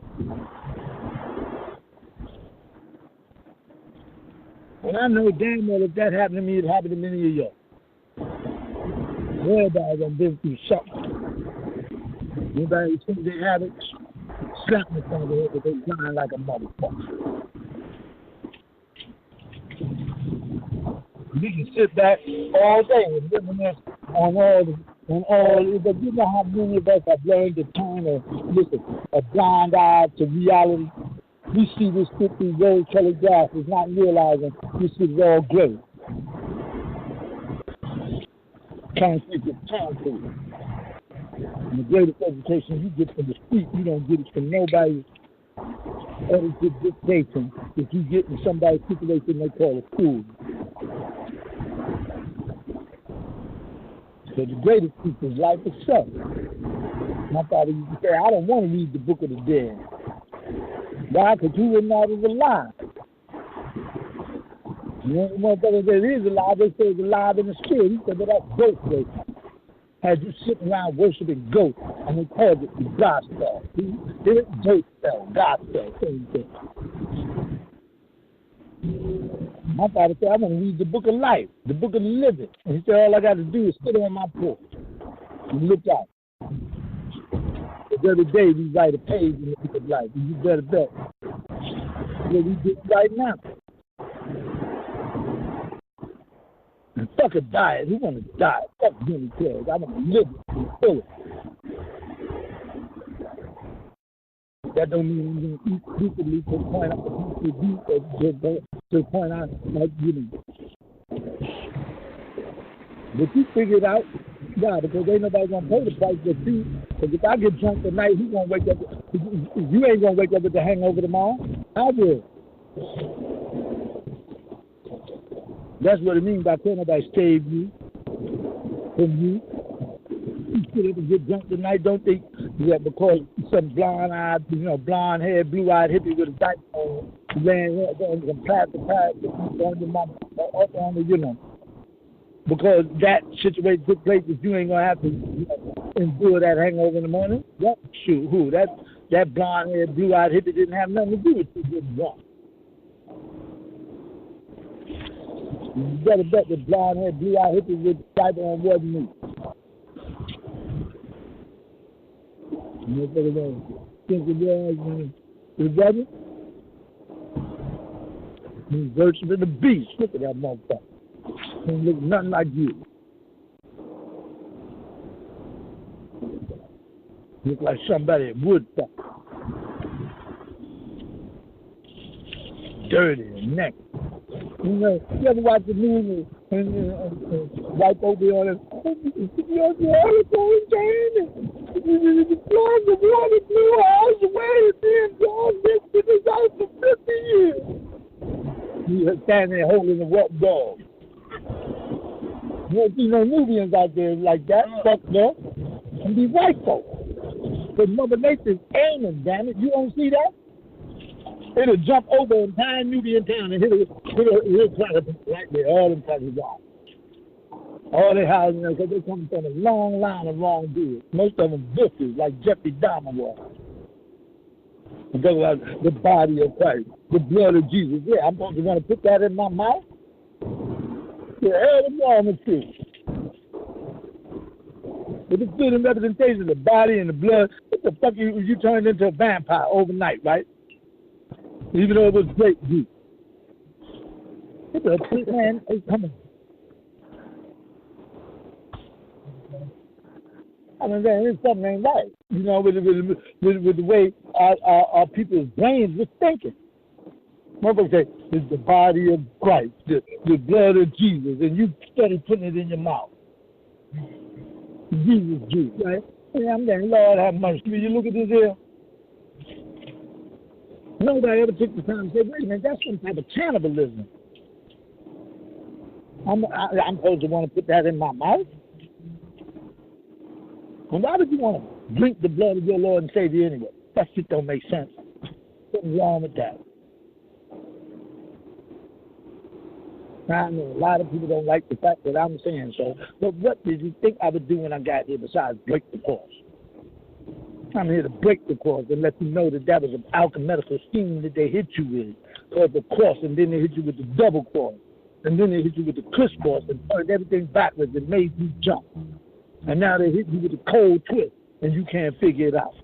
And I know damn well if that happened to me, it happened to many of y'all. Everybody done been through something. Anybody think they have it? Slap me from the head, but they lying like a motherfucker. We can sit back all day and reminisce on all. But you know how many of us have learned to turn a blind eye to reality. We see this shit through rose-colored glasses, not realizing this is all gray. Can't think it's time for it. And the greatest education you get from the street, you don't get it from nobody else's dictation. If you get in somebody's situation, they call it school. So the greatest piece is life itself. My father used to say, I don't want to read the book of the dead. Why? Because you wouldn't know it was alive. You know, the motherfucker said it is alive, they say it's alive in the spirit. He said, but that's ghost race. Had you sitting around worshiping ghosts, and they called it the God spell. It ghost spell, God spell, same thing. My father said, I want to read the book of life, the book of the living. And he said, all I got to do is sit on my porch and look out. Because every day we write a page in the book of life, and you better bet. What we do right now. And fuck a diet. Who want to die? Fuck Jimmy Kells. I want to live it and fill it. That don't mean you're going to eat stupidly to point out what you do or to point out like you know. But you figure it out, yeah, because ain't nobody going to pay the price for food. Because if I get drunk tonight, who's going to wake up? You ain't going to wake up with the hangover tomorrow. I will. That's what it means by can't nobody save you from you. You sit up and get drunk tonight, don't think that because some blonde-eyed, blonde-haired, blue-eyed hippie with a diaper on, laying there doing some plastic on your mama, on the, because that situation took place that you ain't going to have to endure that hangover in the morning. What? Shoot, who? That blonde-haired, blue-eyed hippie didn't have nothing to do with you getting drunk. You better bet the blonde-haired, blue-eyed hippie with diaper on wasn't me. You think it was his brother? He's worshiping the beast. Look at that motherfucker. He don't look nothing like you. Look like somebody at Woodstock. Dirty and naked. You ever watch the news and white folk be on it? The floods, the water blew house away, and then John lived in his house for 50 years. He was standing there holding the rope dog. You don't see no Nubians out there like that, fuck no. And be white folk. But Mother Nature's aiming, damn it. You don't see that? It'll jump over an entire Nubian town and hit a planet right there. All them places gone. All their houses, because they come from a long line of wrongdoers. Most of them vicious, like Jeffrey Dahmer was. And talk about the body of Christ, the blood of Jesus. Yeah, I'm supposed to want to put that in my mouth? Yeah, hell is wrong with you? But it's good in representation of the body and the blood. What the fuck you turned into a vampire overnight, right? Even though it was great juice. It's a quick man. Hey, come on. I mean, there's something ain't right, with the way our people's brains were thinking. Motherfucker say, it's the body of Christ, the blood of Jesus, and you started putting it in your mouth. Jesus juice, right? And I'm saying, Lord have mercy. Will you look at this here? Nobody ever took the time to say, wait a minute, that's some type of cannibalism. I'm supposed to want to put that in my mouth? And why would you want to drink the blood of your Lord and Savior anyway? That shit don't make sense. What's wrong with that? I mean, a lot of people don't like the fact that I'm saying so. But what did you think I would do when I got here besides break the course? I'm here to break the course and let you know that was an alchemical scheme that they hit you with. Called the cross, and then they hit you with the double cross. And then they hit you with the crisscross and turned everything backwards and made you jump. And now they hit you with a cold twist, and you can't figure it out.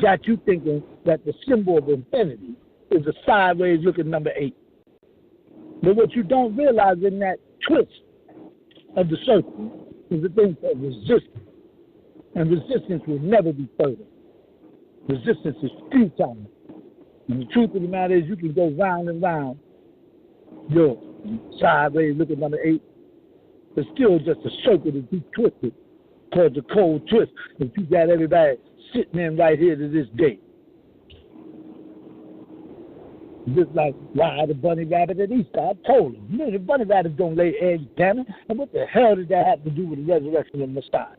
Got you thinking that the symbol of infinity is a sideways looking number 8. But what you don't realize in that twist of the circle is the thing called resistance. And resistance will never be further. Resistance is futile. And the truth of the matter is you can go round and round. You're sideways looking on the 8. It's still just a circle to be twisted called the cold twist. And you got everybody sitting in right here to this day. Just like why the bunny rabbit at Easter. I told him, the bunny rabbits don't lay eggs, damn it. And what the hell did that have to do with the resurrection of Messiah?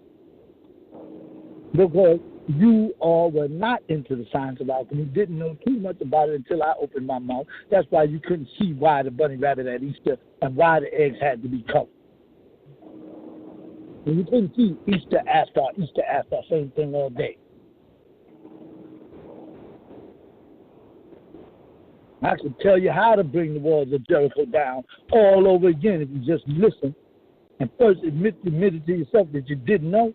Because you all were not into the science of alchemy, didn't know too much about it until I opened my mouth. That's why you couldn't see why the bunny rabbit at Easter and why the eggs had to be colored. And you couldn't see Easter Astar, same thing all day. I can tell you how to bring the walls of Jericho down all over again if you just listen and first admit to yourself that you didn't know.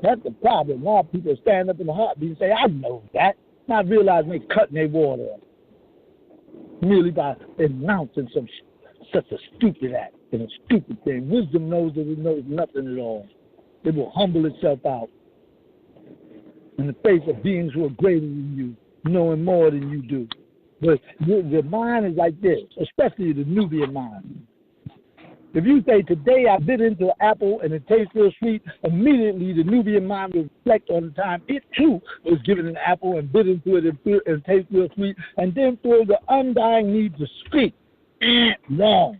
That's the problem. A lot of people stand up in the heartbeat and say, I know that. Not realizing they're cutting their water off. Merely by announcing such a stupid act and a stupid thing. Wisdom knows that it knows nothing at all. It will humble itself out in the face of beings who are greater than you, knowing more than you do. But the mind is like this, especially the Nubian mind. If you say, today I bit into an apple and it tastes real sweet, immediately the Nubian mind will reflect on the time it too was given an apple and bit into it and tastes real sweet, and then feel the undying need to speak. Wrong.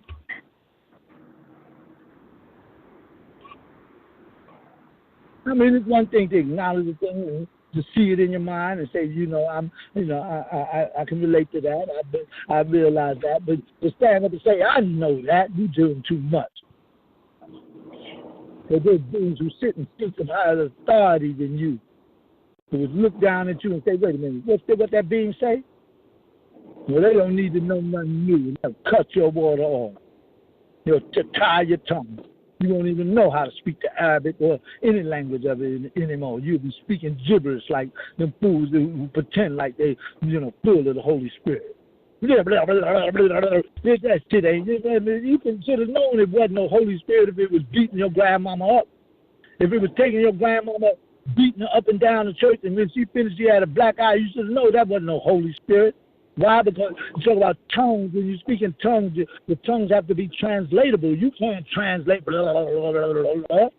I mean, it's one thing to acknowledge the thing, to see it in your mind and say, I can relate to that. I realize that. But to stand up and say, I know that, you're doing too much. Because there's beings who sit and speak of higher authority than you, who would look down at you and say, wait a minute, what that being say? Well, they don't need to know nothing new. They'll cut your water off. They'll tie your tongue. You won't even know how to speak the Arabic or any language of it anymore. You'll be speaking gibberish like them fools who pretend like they, full of the Holy Spirit. That shit ain't. You should have known it wasn't no Holy Spirit if it was beating your grandmama up. If it was taking your grandmama, beating her up and down the church, and when she finished, she had a black eye, you should have known that wasn't no Holy Spirit. Why? Because you talk about tongues. When you speak in tongues, the tongues have to be translatable. You can't translate. Blah, blah, blah, blah, blah.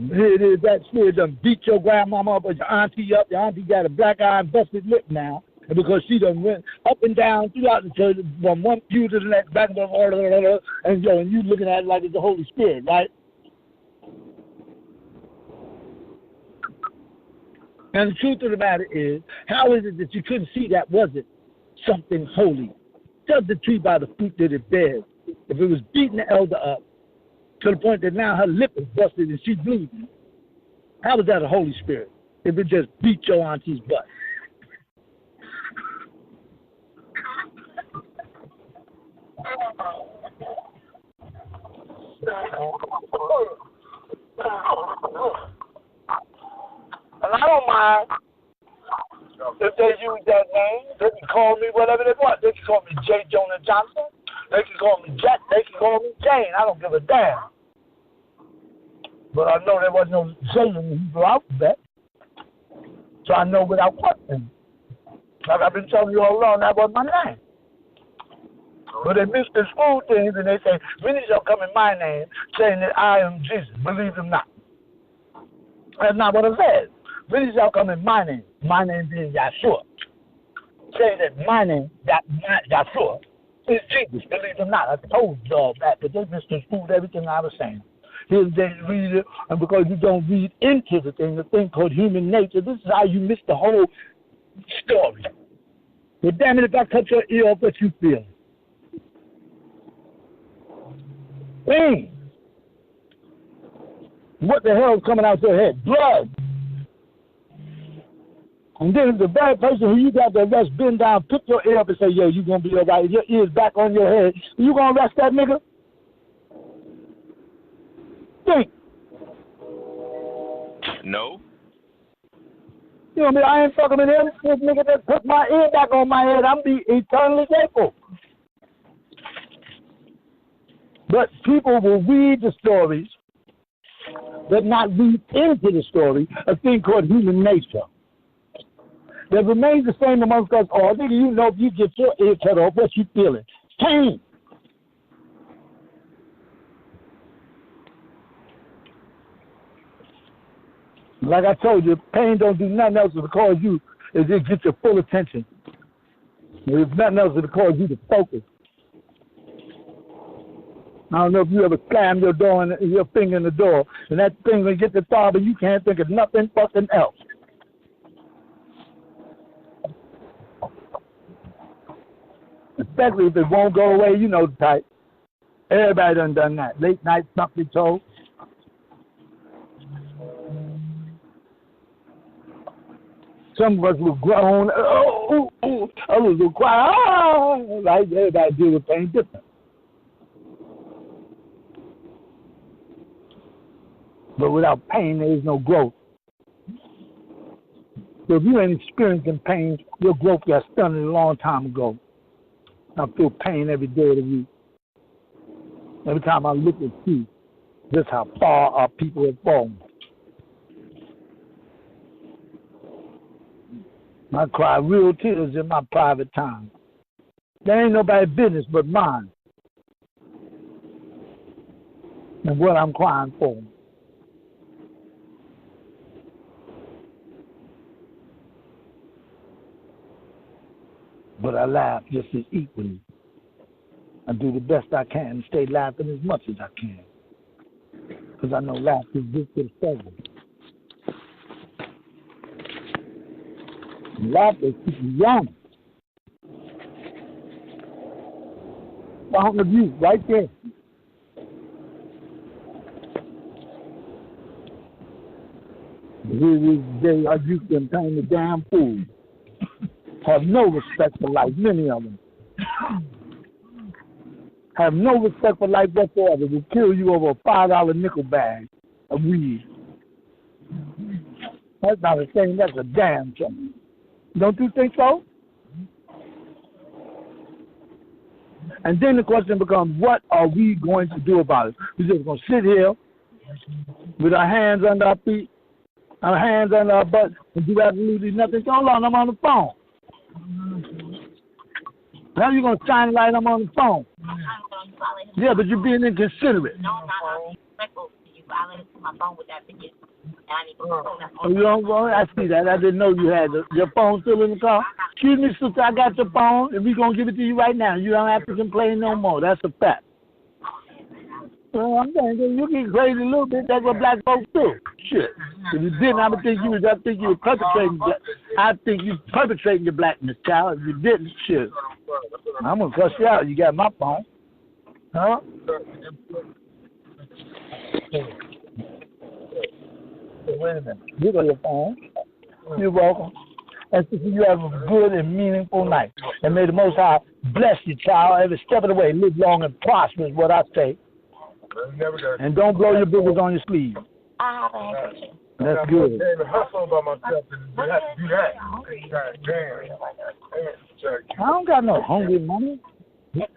It is that spirit done beat your grandmama up or your auntie up. Your auntie got a black eye and busted lip now. And because she done went up and down throughout the church from one pew to the next, back and forth, and you looking at it like it's the Holy Spirit, right? And the truth of the matter is, how is it that you couldn't see that wasn't something holy? Judge the tree by the fruit that it bears. If it was beating the elder up to the point that now her lip is busted and she's bleeding, how was that a Holy Spirit? If it just beat your auntie's butt. And I don't mind if they use that name. They can call me whatever they want. They can call me J. Jonah Johnson. They can call me Jack. They can call me Jane. I don't give a damn. But I know there wasn't no J in the Hebrew alphabet. So I know without question. Like I've been telling you all along, that was my name. But they miss the school things and they say, many shall come in my name, saying that I am Jesus. Believe them not. That's not what it says. Many shall come in my name being Yahshua. Say that my name, Yahshua, is Jesus. Believe them not. I told you all that, but they misconstrued everything I was saying. Here they read it, and because you don't read into the thing called human nature, this is how you miss the whole story. But damn it, if I cut your ear off, what you feel? Pain. What the hell is coming out your head? Blood. And then if the bad person who you got to arrest bend down, pick your ear up and say, yo, you going to be all right. If your ear's back on your head, you going to arrest that nigga? Think. No. You know what I mean? I ain't fucking with him. This nigga that put my ear back on my head, I'm be eternally grateful. But people will read the stories, but not read into the story, a thing called human nature. That remains the same amongst us all. Nigga, you know if you get your ear cut off, what you feeling? Pain. Like I told you, pain don't do nothing else to cause you is it get your full attention. There's nothing else to cause you to focus. I don't know if you ever slam your door and your finger in the door, and that thing will get the thought, but you can't think of nothing fucking else. Especially if it won't go away, you know the type. Everybody done that. Late night something told. Some of us will groan, others will cry, like everybody deal with pain different. But without pain, there is no growth. So if you ain't experiencing pain, your growth got stunted a long time ago. I feel pain every day of the week. Every time I look at you, just how far our people have fallen. I cry real tears in my private time. There ain't nobody's business but mine. And what I'm crying for. But I laugh just as equally. I do the best I can and stay laughing as much as I can. Because I know laughter is good for the soul. Laughter keeps you young. Fountain of youth, right there. Here is the day our youth can turn the damn fool. Have no respect for life, many of them. Have no respect for life whatsoever. Will kill you over a $5 nickel bag of weed. That's not a thing, that's a damn thing. Don't you think so? And then the question becomes, what are we going to do about it? We're just going to sit here with our hands under our feet, our hands under our butts, and do absolutely nothing. Hold on, I'm on the phone. How are you going to shine a light? I'm on the phone. Yeah, but you're being inconsiderate. No, I'm not respectful to you. I let my phone with that video. You don't go? I see that. I didn't know you had your phone still in the car. Excuse me, sister, I got your phone, and we're going to give it to you right now. You don't have to complain no more. That's a fact. Well, I'm saying you get crazy a little bit. That's what black folks do. Shit. If you didn't, I think you were perpetrating. I think you perpetrating your blackness, child. If you didn't, shit, I'm gonna cuss you out. You got my phone, huh? Wait a minute. You got your phone. You're welcome. And so you have a good and meaningful night. And may the Most High bless you, child, every step of the way. Live long and prosper is what I say. And don't blow your boogers on your sleeve. That's good. Hustle by myself and have to do that. I don't got no hungry money. It's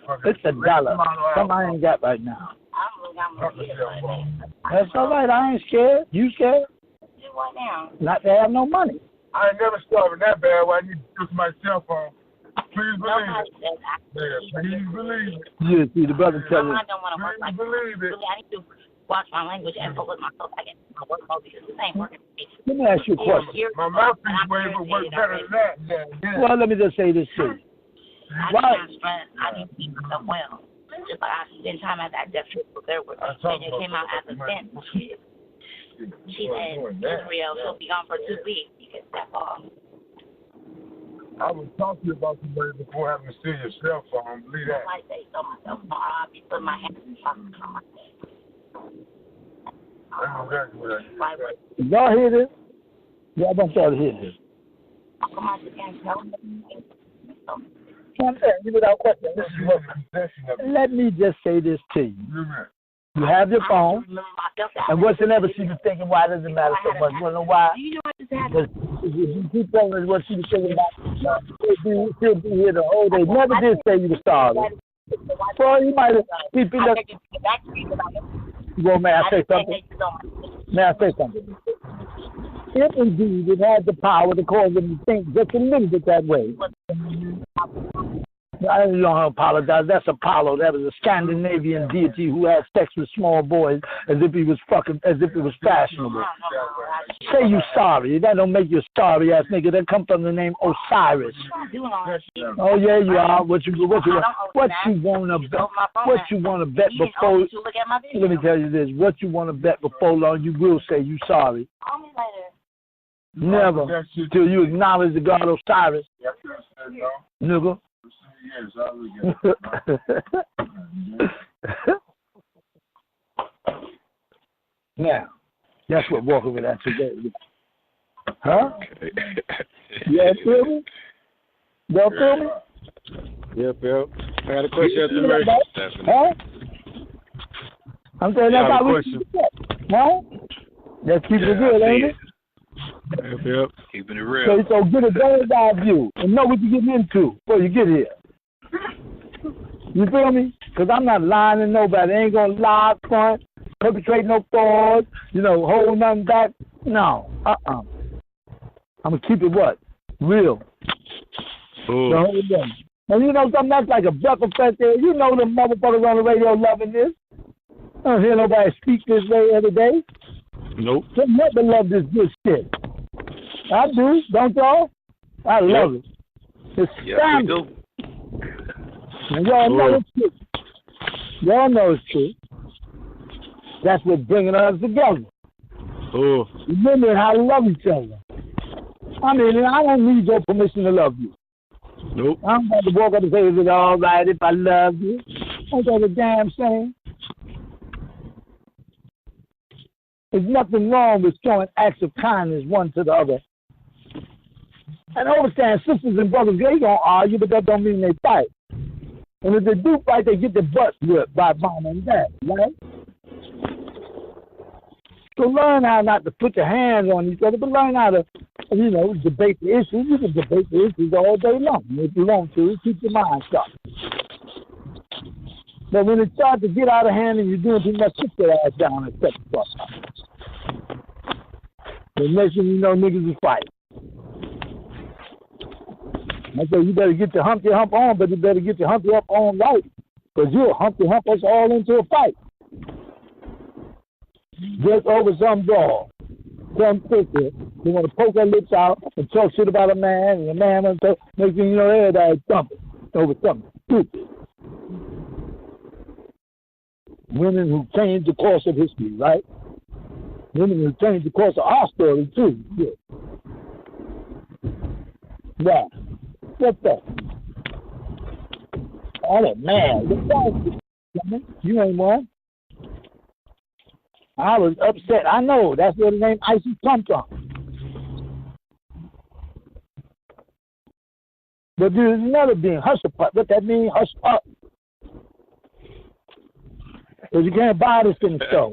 $1. It's $1. Something I ain't got right now. That's all right. I ain't scared. You scared? Not to have no money. I ain't never starving that bad where I need to use my cell phone. Please believe it. Please believe it. You see, the brother tell me. I don't want to work like believe it. I need to watch my language and focus myself back into my work mode because this ain't working for me. Let me ask you a question. My mouthpiece way would work better than that. Yeah. Well, let me just say this to you. I need to keep myself well. Just like I spend time at that death trip there with me. And it came out as a vent. She said, Israel, she'll be gone for 2 weeks because that's all. I was talking to you about somebody before having to steal your cell phone. Believe that. I say so myself. I'll be putting my hands in pockets on my face. Y'all hear this? Y'all want y'all to hear this. I'm saying, without question, let me just say this to you. You have your phone, and whatsoever she was thinking, why does it matter so much? You know why? Because if you keep telling her what she was thinking about, she'll be here the whole day. Never did say you were sorry. So you might have people that. Well, may I say something? May I say something? If indeed it had the power to cause them to think just a little bit that way. I don't apologize. That's Apollo. That was a Scandinavian deity who had sex with small boys as if he was fashionable. Say you sorry. That don't make you a sorry ass nigga. That come from the name Osiris. Oh yeah, you are. What you wanna bet before? Let me tell you this. What you wanna bet before long? You will say you sorry. Never till you acknowledge the God Osiris, nigga. Now, that's what walking with that today. Huh? Yeah, feel me? Y'all feel me? Yeah, Phil. I got a question after the mercy. Huh? I'm saying that's how we keep it. Huh? Let's keep it real, ain't it? Yep. Keeping it real. So get a bird's eye view and know what you're getting into before you get here. You feel me? Because I'm not lying to nobody. I ain't going to lie up front, perpetrate no frauds, hold nothing back. No. I'm going to keep it what? Real. Ooh. The whole thing. And you know something? That's like a breath of fresh air. You know the motherfuckers on the radio loving this. I don't hear nobody speak this way every day. Nope. They never love this good shit. I do, don't y'all? I love it. It's standard. And y'all know it's true. Y'all know it's true. That's what's bringing us together. Oh. Remember how to love each other. I mean, I don't need your permission to love you. Nope. I'm about to walk up and say, is it all right if I love you? Ain't that a damn shame? There's nothing wrong with showing acts of kindness one to the other. And understand, sisters and brothers, they gonna argue, but that don't mean they fight. And if they do fight, they get their butts whipped by mom and dad, right? So learn how not to put your hands on each other, but learn how to, debate the issues. You can debate the issues all day long. If you want to, keep your mind sharp. But when it starts to get out of hand and you're doing too much, sit your ass down and set the fuck up. The next thing you know, niggas is fighting. I say you better get your humpty hump on, but you better get your humpty hump on right, because you'll humpty hump us all into a fight. Just over some dog, some sister who want to poke her lips out and talk shit about a man, and a man wants to next thing you know, everybody's thumping over something stupid. Women who changed the course of history, right? Women who changed the course of our story too. Yeah. Yeah. What's that? Oh man, you ain't one. I was upset. I know that's where the name Icy comes from. But there's another being, hush up. What that mean? Hush up. Because you can't buy this in the store.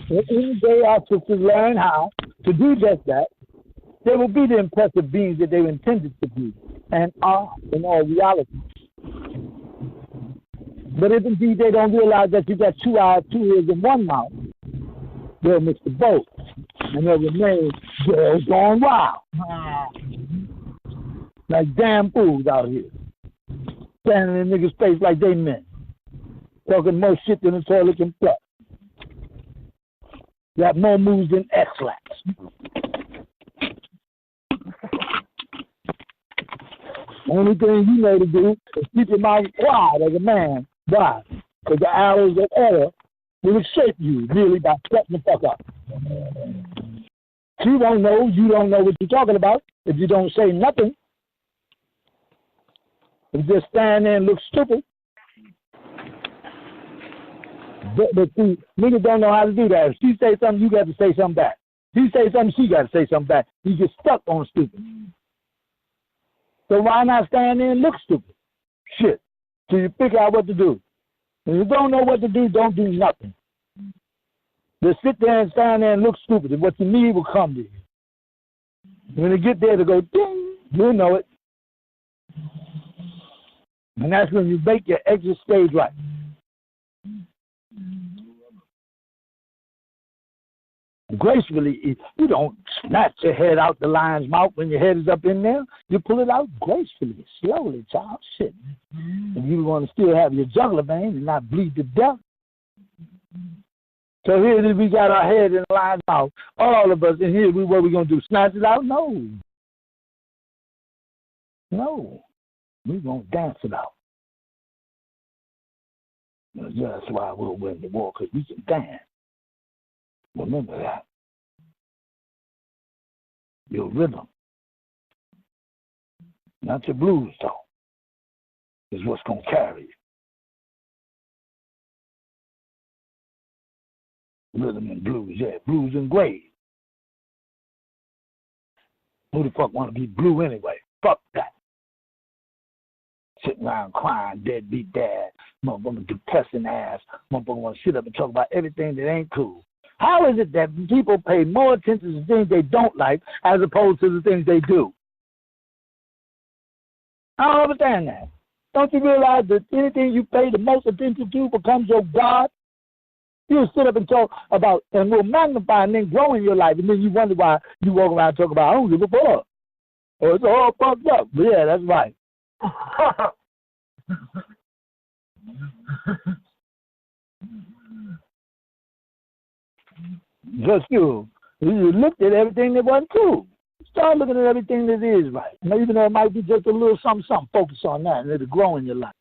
Any day our sisters learn how to do just that, they will be the impressive beings that they were intended to be and are in all reality. But if indeed they don't realize that you got 2 eyes, 2 ears, and 1 mouth, they'll mix the both. And they'll remain girls gone wild. Like damn fools out here. Standing in niggas' face like they men. Talking more shit than the toilet can flush. Got more moves than X-Lax. Only thing you know to do is keep your mouth quiet as a man. Why? Because the arrows of error will escape you merely by shutting the fuck up. She won't know, you don't know what you're talking about if you don't say nothing. If you just stand there and look stupid. But see, niggas don't know how to do that. If she say something, you got to say something back. If she say something, she got to say something back. You get stuck on stupid. So why not stand there and look stupid? Shit. Till you figure out what to do. If you don't know what to do, don't do nothing. Just sit there and stand there and look stupid, and what you need will come to you. When you get there to go ding, you'll know it. And that's when you make your exit stage right. Gracefully, you don't snatch your head out the lion's mouth when your head is up in there. You pull it out gracefully, slowly, child. Shit. And you want to still have your jugular vein and not bleed to death. So here we got our head in the lion's mouth, all of us, and here what we going to do? Snatch it out? No. No. We're going to dance it out. That's why we'll win the war, because we can dance. Remember that. Your rhythm, not your blues, though, is what's going to carry you. Rhythm and blues, yeah, blues and gray. Who the fuck want to be blue anyway? Fuck that. Sitting around crying, deadbeat dad, motherfucking depressing ass, motherfucker want to sit up and talk about everything that ain't cool. How is it that people pay more attention to things they don't like as opposed to the things they do? I don't understand that. Don't you realize that anything you pay the most attention to becomes your God? You'll sit up and talk about, and will magnify and then grow in your life, and then you wonder why you walk around and talk about, I don't give a fuck. Or it's all fucked up. But yeah, that's right. Just you looked at everything that wasn't cool. Start looking at everything that is right. And even though it might be just a little something, focus on that, and it'll grow in your life.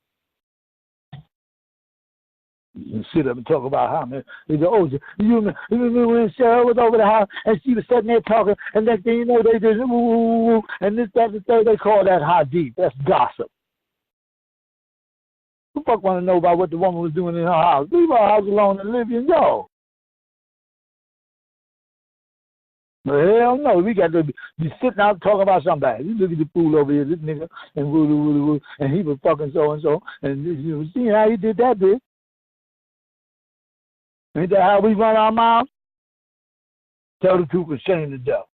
You can sit up and talk about how, man. You go, oh, you remember when Sarah was over the house and she was sitting there talking, and next thing you know, they just, ooh, and this, that, and the third, they call that hadith. That's gossip. Who the fuck want to know about what the woman was doing in her house? Leave her house alone and live in yo. But hell no, we got to be sitting out talking about somebody. You look at the fool over here, this nigga, and woo, and he was fucking so-and-so, and you see how he did that, bitch? Ain't that how we run our mouths? Tell the truth and shame the devil.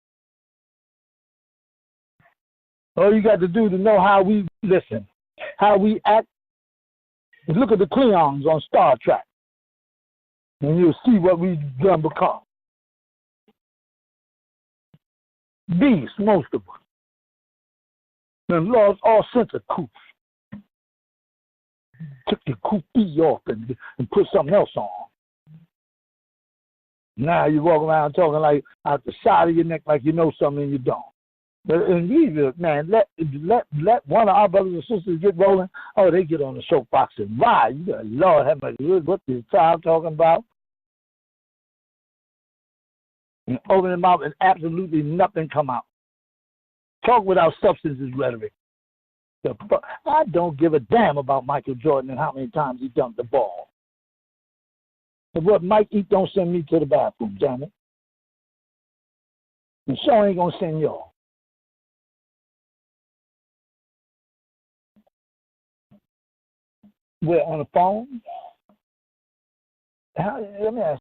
All you got to do to know how we listen, how we act, is look at the Klingons on Star Trek, and you'll see what we've done become. Beasts, most of us. And lost all sense of coup. Took the coup off and put something else on. Now you walk around talking like out the side of your neck like you know something and you don't. And we, man, let one of our brothers and sisters get rolling. Oh, they get on the soapbox and ride. You got, Lord have mercy, what this child talking about? And open them out and absolutely nothing come out. Talk without substance is rhetoric. I don't give a damn about Michael Jordan and how many times he dunked the ball. And what Mike eat don't send me to the bathroom, damn it. And so ain't gonna send y'all. We're on the phone. Let me ask